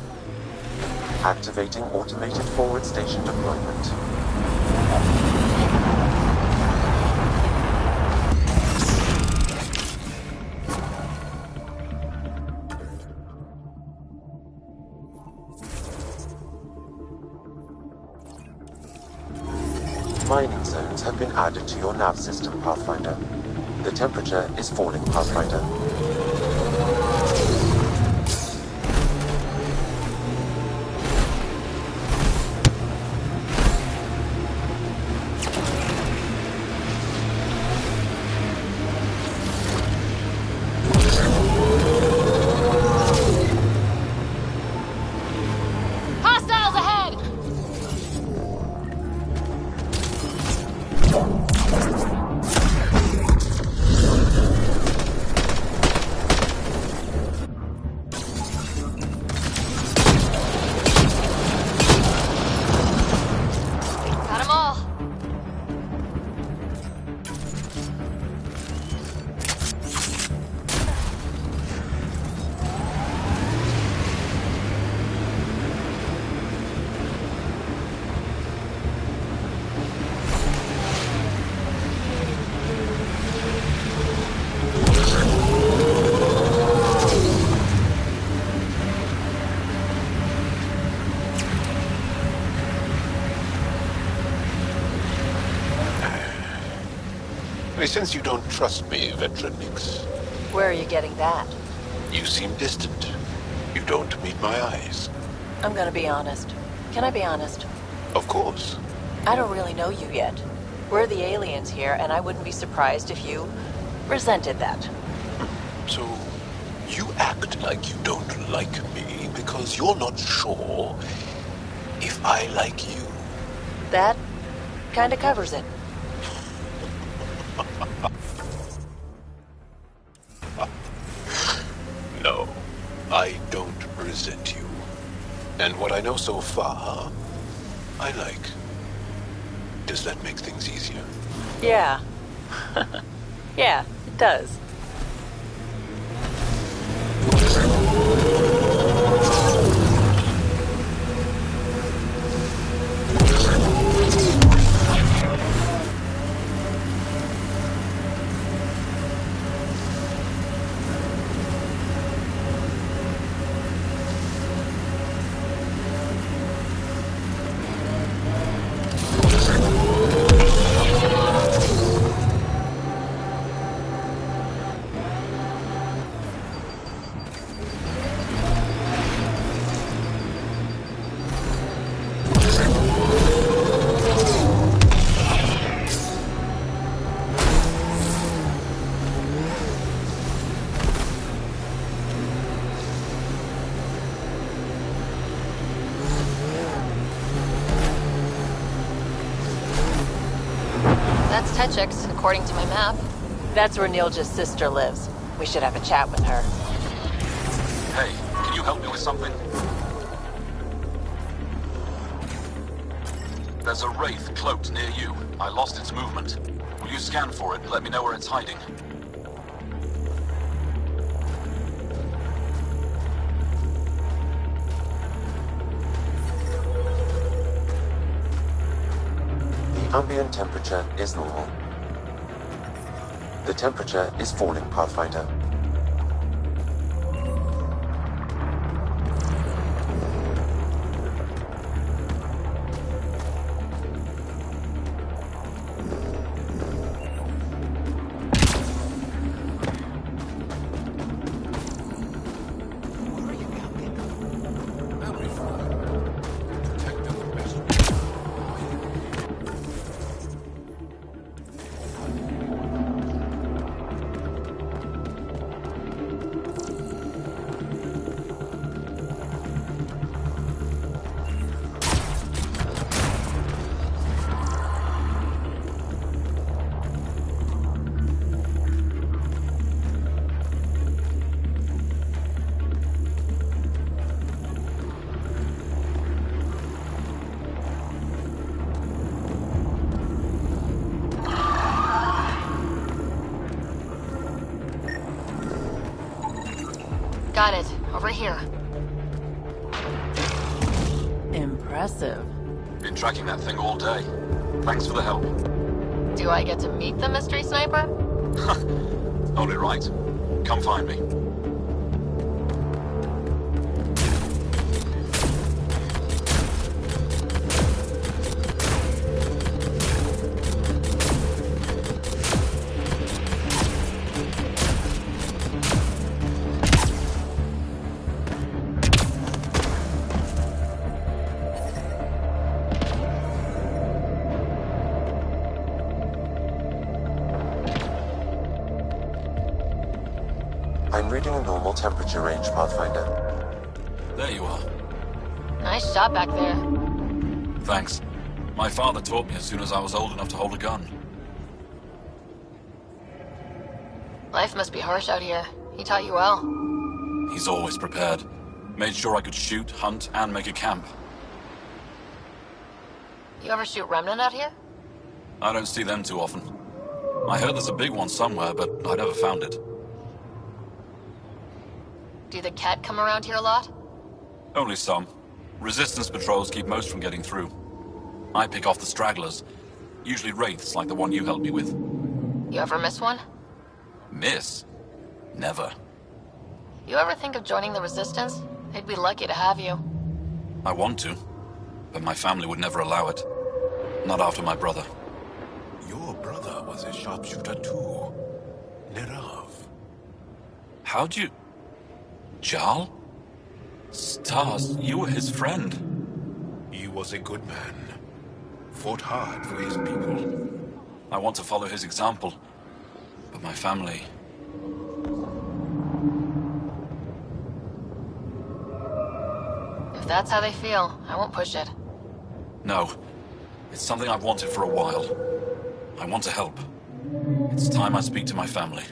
S12: Activating automated forward station deployment. Mining zones have been added to your nav system, Pathfinder. The temperature is falling, Pathfinder.
S18: sense you don't trust me, Veteran Nix.
S22: Where are you getting that?
S18: You seem distant. You don't meet my eyes.
S22: I'm gonna be honest. Can I be honest?
S18: Of course.
S22: I don't really know you yet. We're the aliens here, and I wouldn't be surprised if you resented that.
S18: So, you act like you don't like me because you're not sure if I like you.
S22: That kinda covers it.
S18: No, I don't resent you. And what I know so far, I like. Does that make things easier?
S22: Yeah. Yeah, it does.
S1: That's Techix, according to my map.
S22: That's where Nilja's sister lives. We should have a chat with her.
S6: Hey, can you help me with something? There's a wraith cloaked near you. I lost its movement. Will you scan for it and let me know where it's hiding?
S12: The ambient temperature is normal. The temperature is falling, Pathfinder.
S1: Got it. Over here.
S22: Impressive.
S6: Been tracking that thing all day. Thanks for the help.
S1: Do I get to meet the mystery sniper?
S6: Only right. Come find me.
S12: I'm reading a normal temperature range, Pathfinder.
S6: There you are.
S1: Nice shot back there.
S6: Thanks. My father taught me as soon as I was old enough to hold a gun.
S1: Life must be harsh out here. He taught you well.
S6: He's always prepared. Made sure I could shoot, hunt, and make a camp.
S1: You ever shoot Remnant out here?
S6: I don't see them too often. I heard there's a big one somewhere, but I never found it.
S1: Do the Cat come around here a lot?
S6: Only some. Resistance patrols keep most from getting through. I pick off the stragglers. Usually wraiths like the one you helped me with.
S1: You ever miss one?
S6: Miss? Never.
S1: You ever think of joining the Resistance? They'd be lucky to have you.
S6: I want to, but my family would never allow it. Not after my brother.
S18: Your brother was a sharpshooter too. Nerav.
S6: How'd you... Jarl? Stars, you were his friend.
S18: He was a good man. Fought hard for his people.
S6: I want to follow his example. But my family...
S1: If that's how they feel, I won't push it.
S6: No. It's something I've wanted for a while. I want to help. It's time I speak to my family.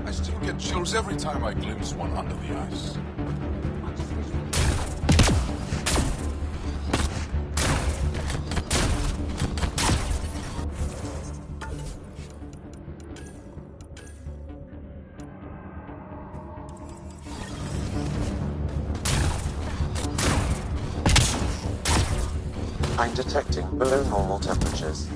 S7: I still get chills every time I glimpse one under the ice.
S12: I'm detecting below normal temperatures.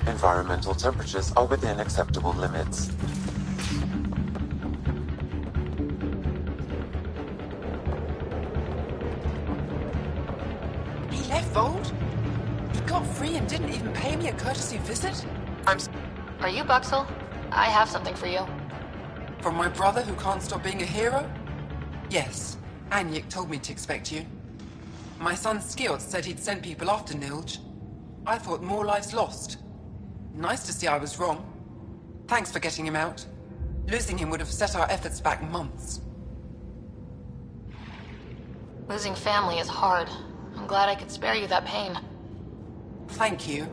S12: Environmental temperatures are within acceptable limits.
S15: He left Vold? He got free and didn't even pay me a courtesy visit?
S1: Are you Buxel? I have something for you.
S15: From my brother who can't stop being a hero? Yes. Anyek told me to expect you. My son Skjord said he'd sent people after Nilj. I thought more lives lost. Nice to see I was wrong. Thanks for getting him out. Losing him would have set our efforts back months.
S1: Losing family is hard. I'm glad I could spare you that pain.
S15: Thank you.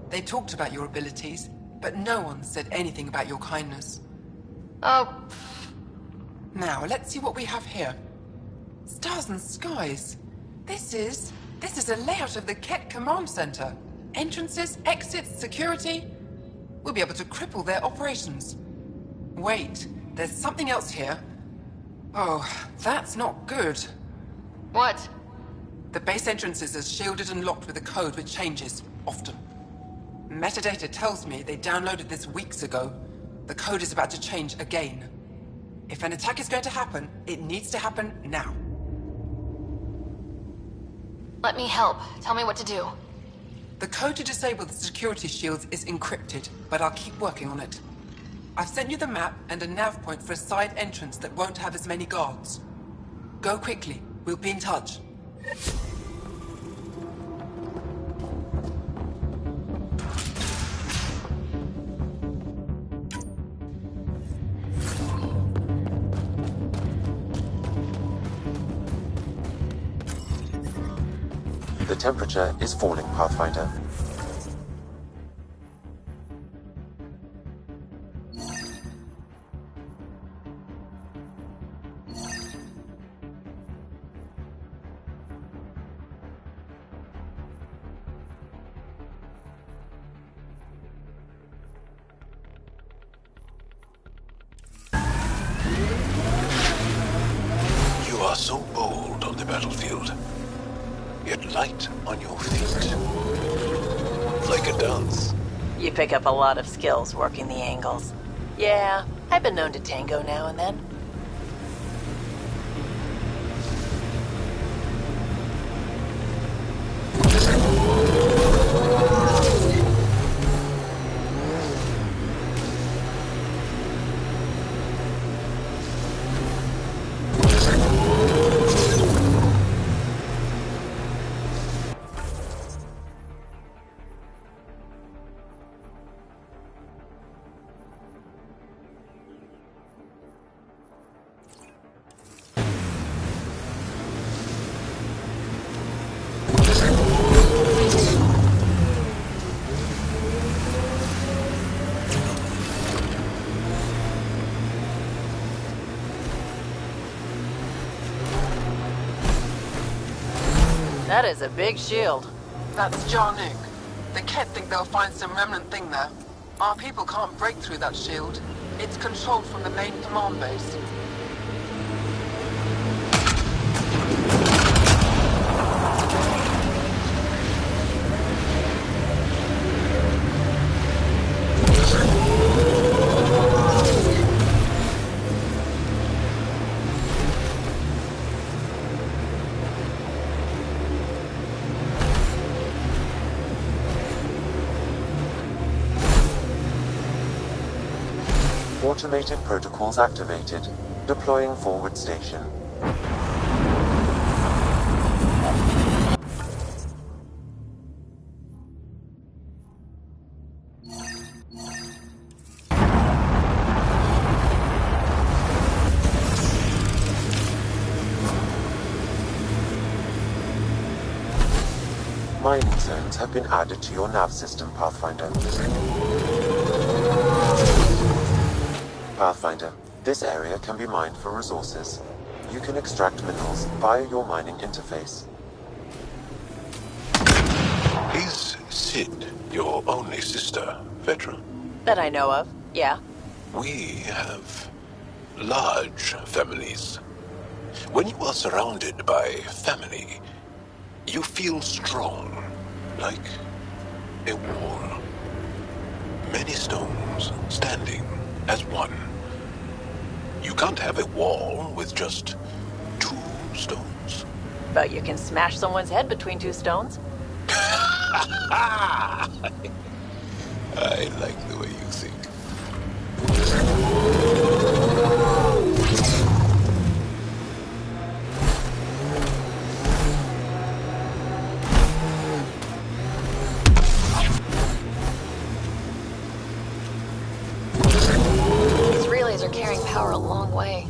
S15: They talked about your abilities, but no one said anything about your kindness.
S1: Oh.
S15: Now, let's see what we have here. Stars and skies. This is a layout of the Ket Command Center. Entrances, exits, security. We'll be able to cripple their operations. Wait, there's something else here. Oh, that's not good.
S1: What?
S15: The base entrances are shielded and locked with a code which changes, often. Metadata tells me they downloaded this weeks ago. The code is about to change again. If an attack is going to happen, it needs to happen now.
S1: Let me help. Tell me what to do.
S15: The code to disable the security shields is encrypted, but I'll keep working on it. I've sent you the map and a nav point for a side entrance that won't have as many guards. Go quickly. We'll be in touch.
S12: The temperature is falling, Pathfinder.
S18: You are so bold on the battlefield, yet light on your feet. Like a dance.
S22: You pick up a lot of skills working the angles. Yeah, I've been known to tango now and then. That is a big shield.
S15: That's Jarnuk. The Ket think they'll find some remnant thing there. Our people can't break through that shield. It's controlled from the main command base.
S12: Automated protocols activated. Deploying forward station. Mining zones have been added to your nav system, Pathfinder. Pathfinder, this area can be mined for resources. You can extract minerals via your mining interface.
S18: Is Sid your only sister, Veteran?
S22: That I know of, yeah.
S18: We have large families. When you are surrounded by family, you feel strong, like a wall. Many stones standing as one. You can't have a wall with just 2 stones.
S22: But you can smash someone's head between 2 stones.
S18: I like the way you think.
S1: These relays are carrying power a long way.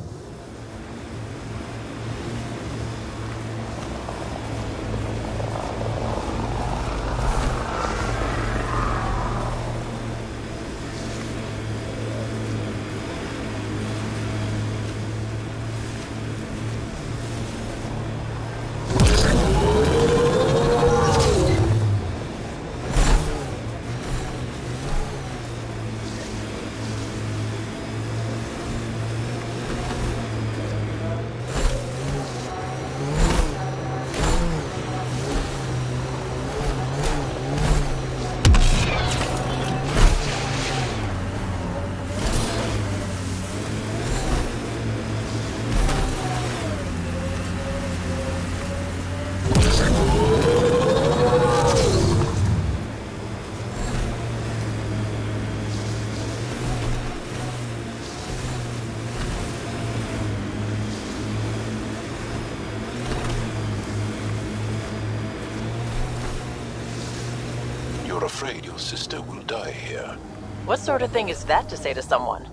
S18: You're afraid your sister will die here.
S22: What sort of thing is that to say to someone?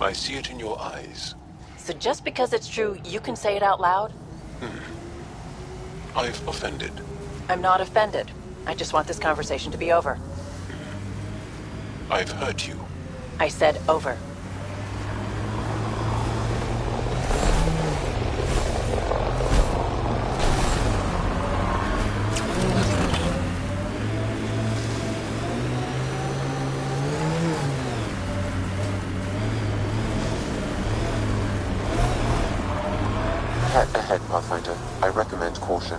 S18: I see it in your eyes.
S22: So just because it's true, you can say it out loud?
S18: I've offended.
S22: I'm not offended. I just want this conversation to be over.
S18: I've hurt you.
S22: I said over.
S12: Head ahead, Pathfinder. I recommend caution.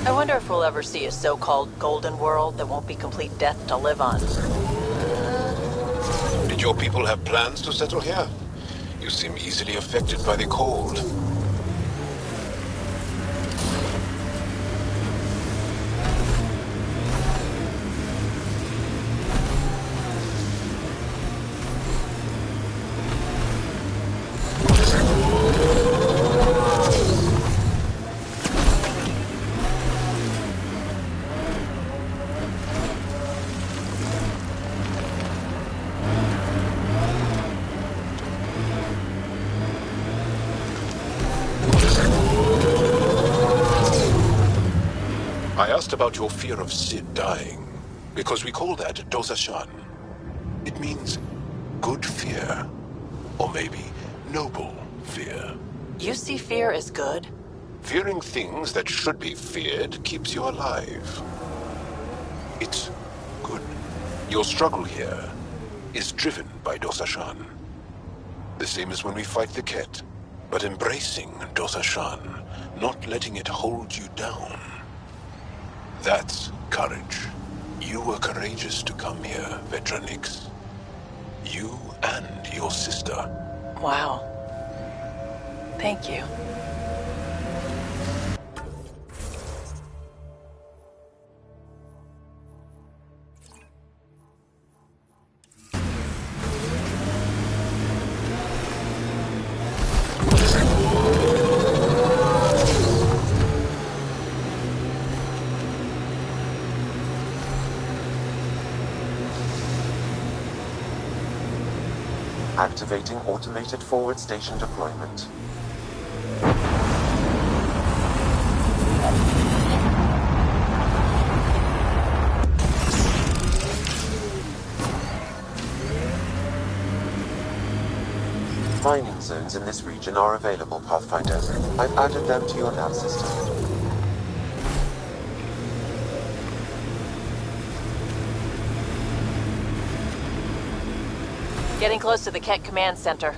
S22: I wonder if we'll ever see a so-called golden world that won't be complete death to live on.
S18: Did your people have plans to settle here? You seem easily affected by the cold. I asked about your fear of Sid dying, because we call that Dosashan. It means good fear, or maybe noble fear.
S22: You see fear as good?
S18: Fearing things that should be feared keeps you alive. It's good. Your struggle here is driven by Dosashan. The same as when we fight the Ket, but embracing Dosashan, not letting it hold you down. That's courage. You were courageous to come here, Vetranix. You and your sister.
S22: Wow. Thank you.
S12: Activating automated forward station deployment. Mining zones in this region are available, Pathfinder. I've added them to your nav system.
S22: Getting close to the Ket Command Center.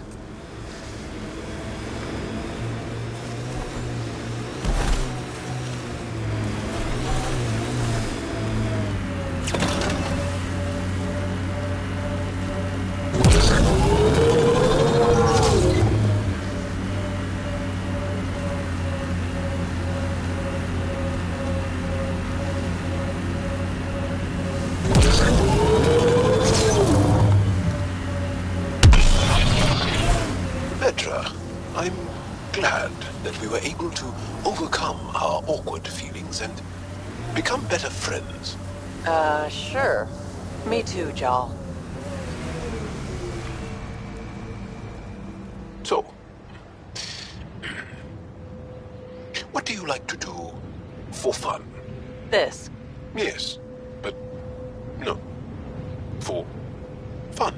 S18: I'm glad that we were able to overcome our awkward feelings and become better friends.
S22: Sure. Me too, Jal.
S18: So, what do you like to do for fun?
S22: This.
S18: Yes, but no. For fun.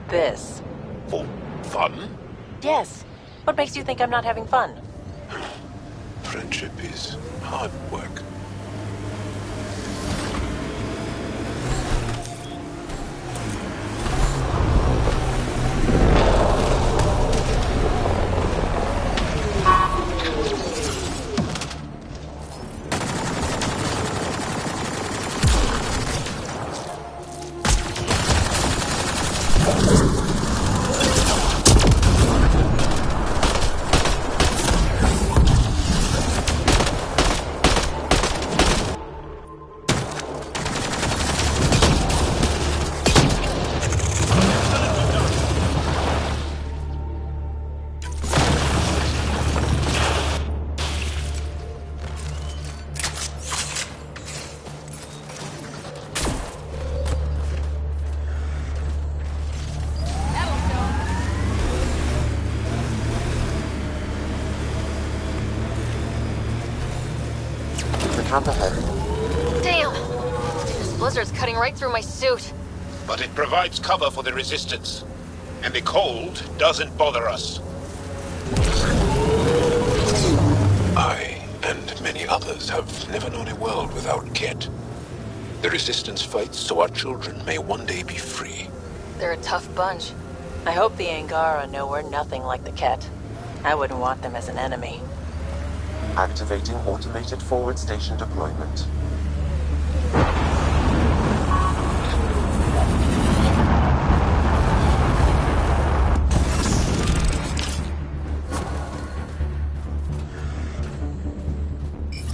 S22: This.
S18: For fun?
S22: Yes. What makes you think I'm not having fun?
S18: Friendship is hard work.
S12: Camp ahead.
S1: Damn! This blizzard's cutting right through my suit.
S20: But it provides cover for the resistance. And the cold doesn't bother us.
S18: I and many others have never known a world without Ket. The resistance fights so our children may one day be free.
S1: They're a tough bunch.
S22: I hope the Angara know we're nothing like the Ket. I wouldn't want them as an enemy.
S12: Activating automated forward station deployment.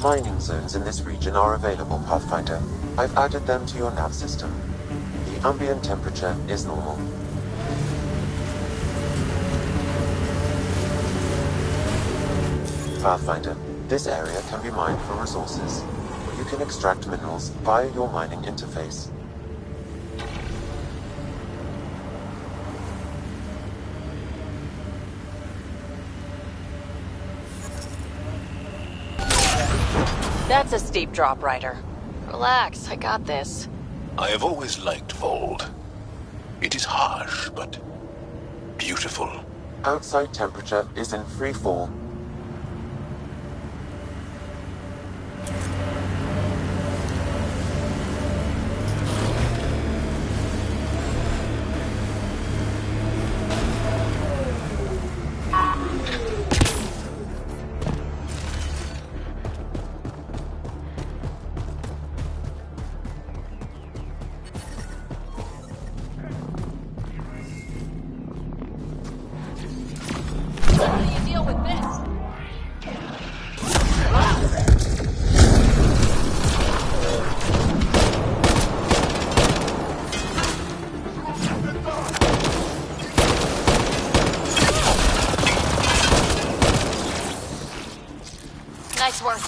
S12: Mining zones in this region are available, Pathfinder. I've added them to your nav system. The ambient temperature is normal. Pathfinder, this area can be mined for resources. You can extract minerals via your mining interface.
S22: That's a steep drop, Ryder.
S1: Relax, I got this.
S18: I have always liked Vold. It is harsh, but beautiful.
S12: Outside temperature is in free fall.
S1: work.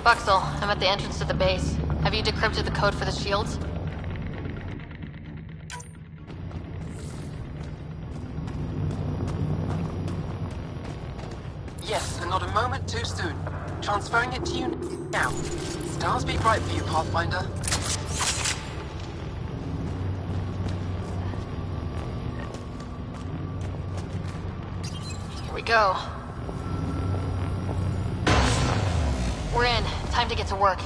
S1: Buxel, I'm at the entrance to the base. Have you decrypted the code for the shields?
S3: Yes, and not a moment too soon. Transferring it to you now. Stars be bright for you, Pathfinder.
S1: Here we go. We're in. Time to get to work.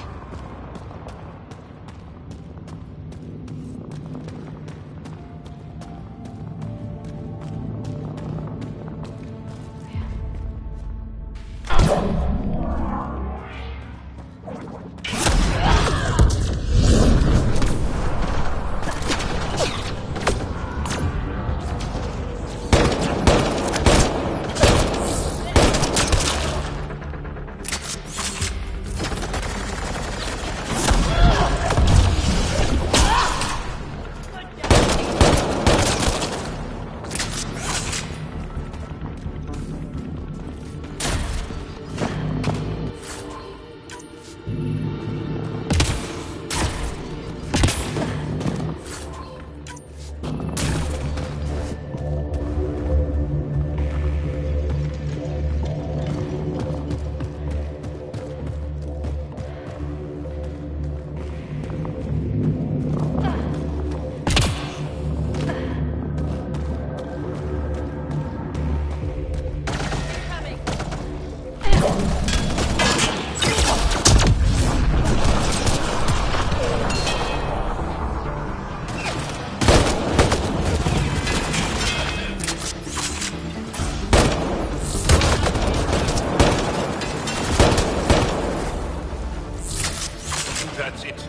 S20: That's it.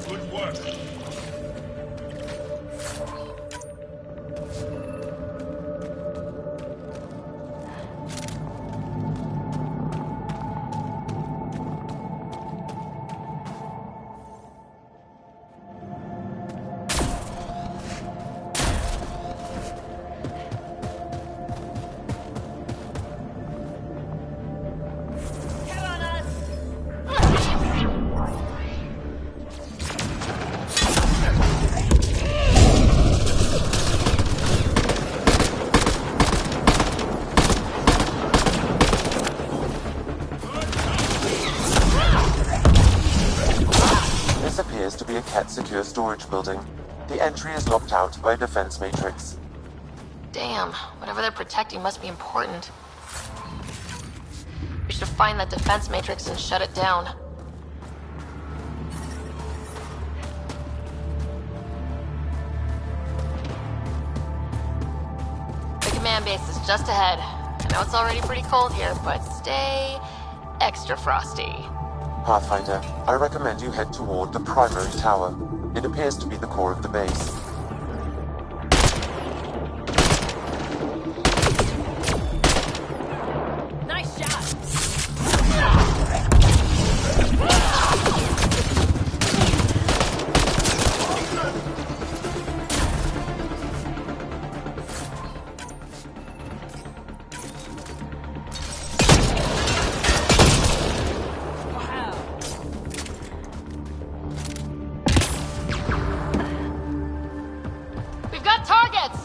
S20: Good work.
S12: This appears to be a Ket secure storage building. The entry is locked out by a defense matrix.
S1: Damn, whatever they're protecting must be important. We should find that defense matrix and shut it down. land base is just ahead. I know it's already pretty cold here, but stay extra frosty.
S12: Pathfinder, I recommend you head toward the primary tower. It appears to be the core of the base.
S17: Nice shot!
S1: We've got targets!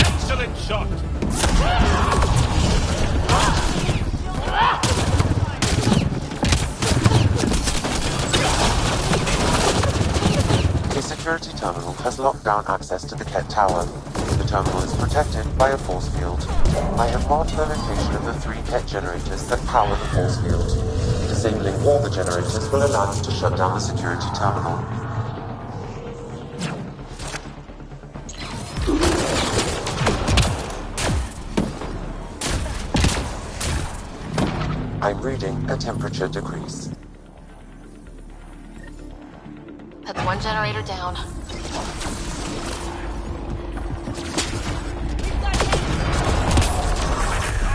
S20: Excellent shot!
S12: A security terminal has locked down access to the Ket Tower. The terminal is protected by a force field. I have marked the location of the 3 Ket generators that power the force field. Disabling all the generators will allow you to shut down the security terminal. I'm reading a temperature decrease.
S1: That's one generator down.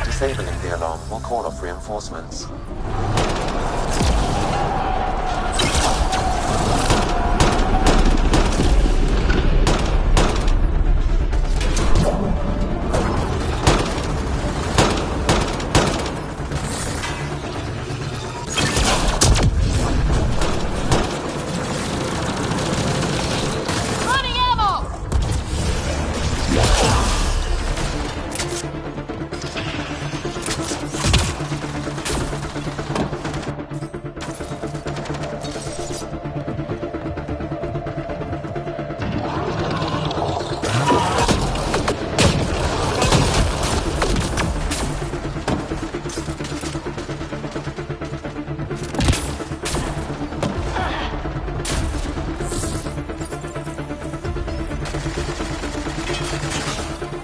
S12: Disabling the alarm will call off reinforcements.
S1: Running ammo!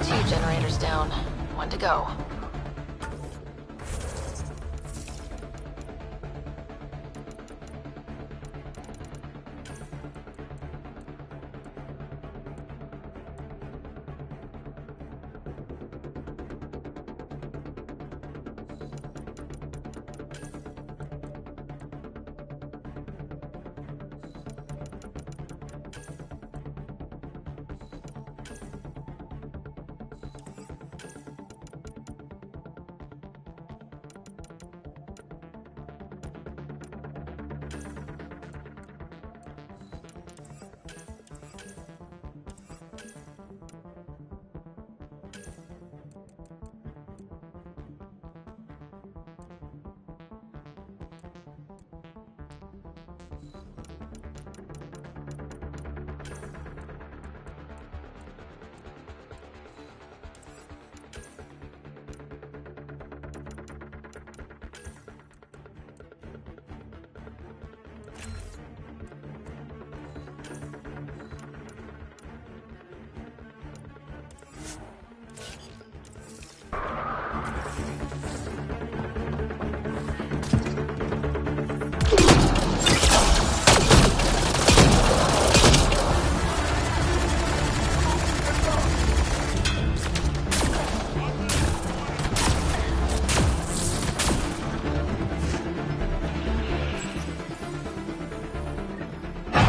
S1: Two generators down. One to go.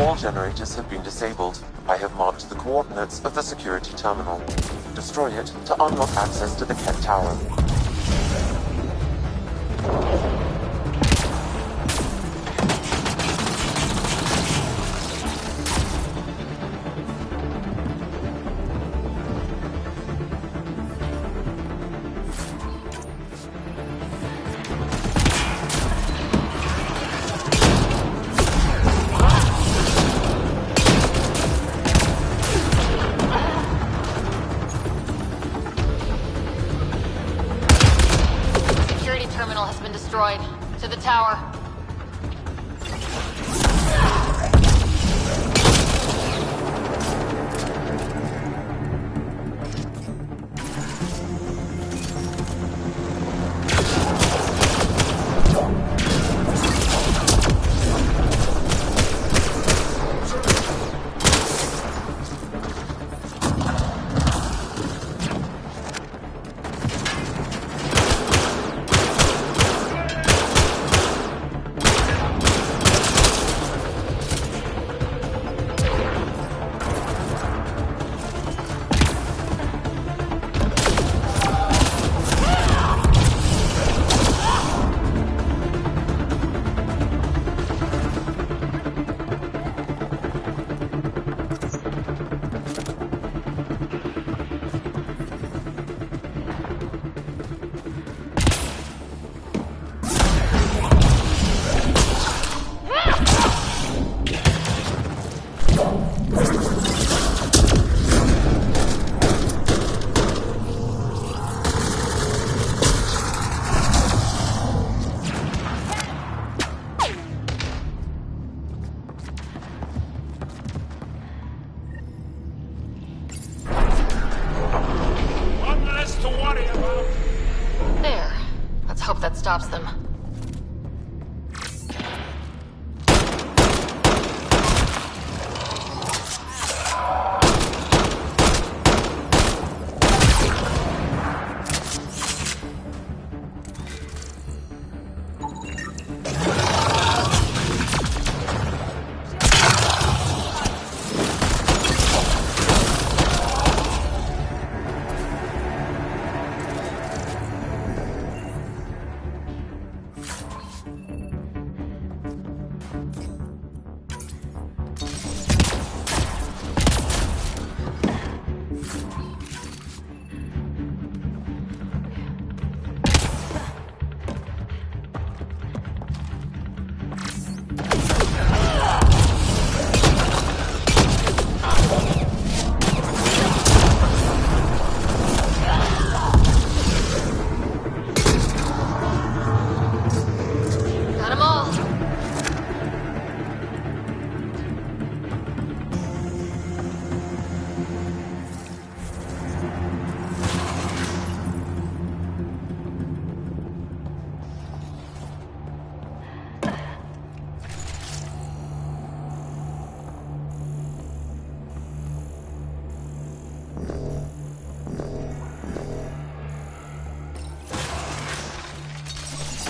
S12: All generators have been disabled. I have marked the coordinates of the security terminal. Destroy it to unlock access to the Ket Tower.
S1: Destroyed. To the tower. That stops them.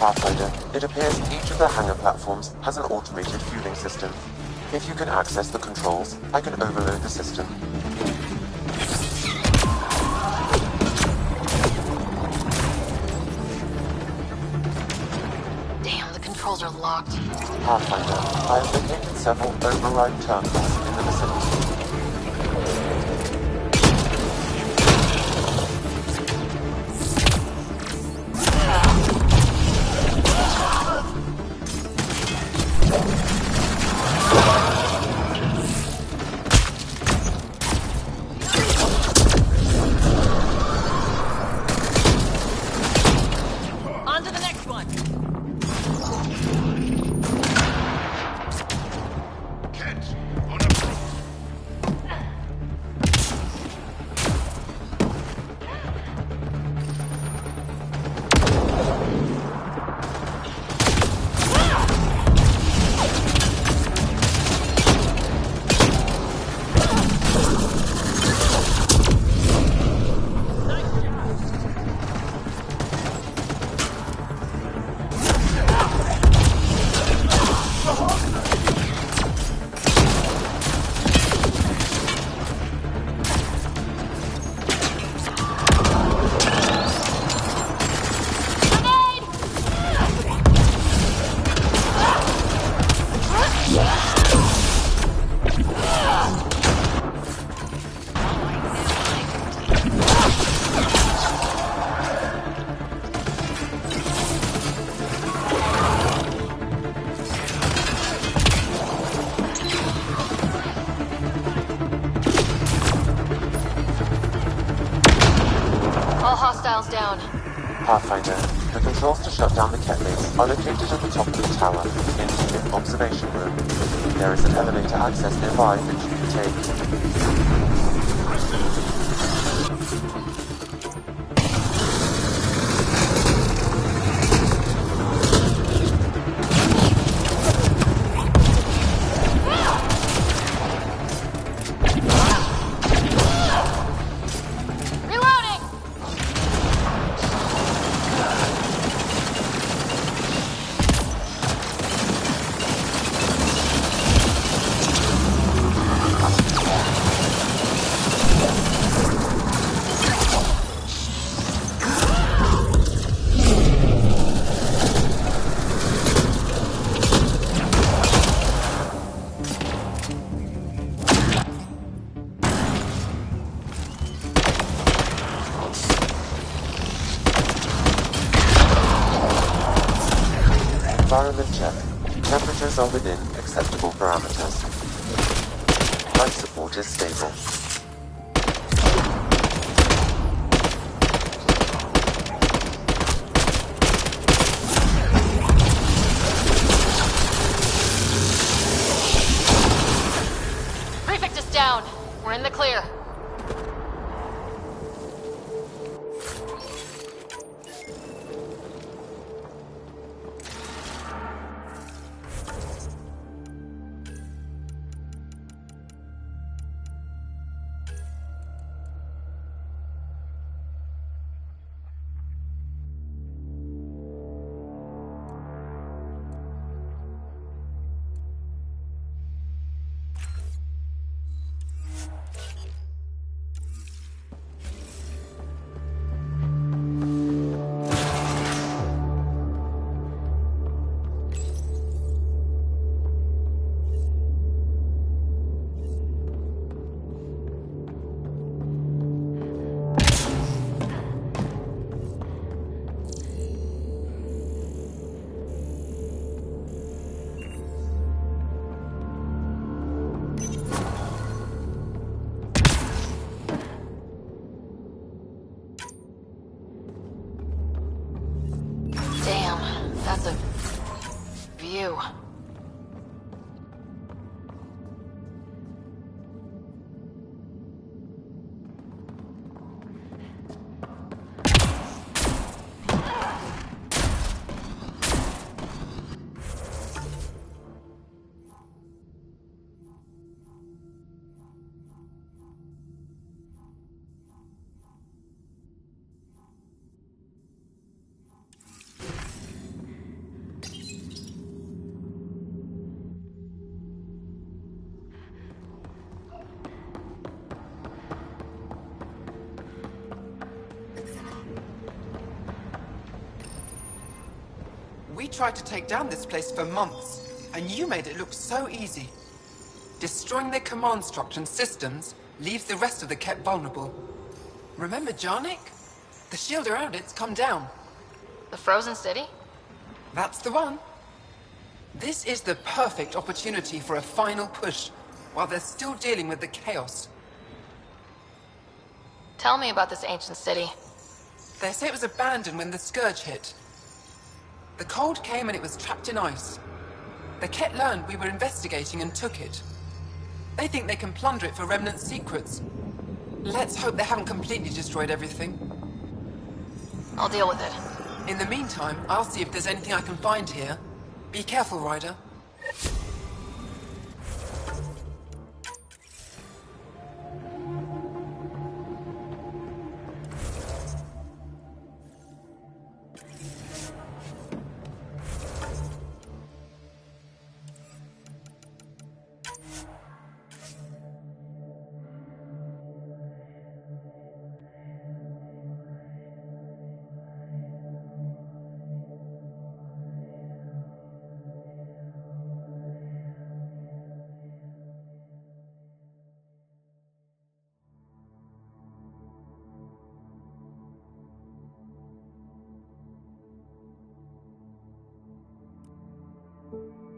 S12: Pathfinder, it appears each of the hangar platforms has an automated fueling system. If you can access the controls, I can overload the system.
S1: Damn, the controls are locked.
S12: Pathfinder, I have located several override terminals in the vicinity.
S1: down.
S12: Pathfinder, the controls to shut down the Ket base are located at the top of the tower, in the Unit Observation Room. There is an elevator access nearby that you can take. Environment check. Temperatures are within acceptable parameters. Life support is stable.
S1: Prefect is down. We're in the clear. Damn, that's a view.
S8: We tried to take down this place for months, and you made it look so easy. Destroying their command structure and systems leaves the rest of the Ket vulnerable. Remember Jarnik? The shield around it's come down.
S1: The frozen city?
S8: That's the one. This is the perfect opportunity for a final push, while they're still dealing with the chaos.
S1: Tell me about this ancient city.
S8: They say it was abandoned when the Scourge hit. The cold came and it was trapped in ice. The Ket learned we were investigating and took it. They think they can plunder it for remnant secrets. Let's hope they haven't completely destroyed everything.
S1: I'll deal with it.
S8: In the meantime, I'll see if there's anything I can find here. Be careful, Ryder.
S10: you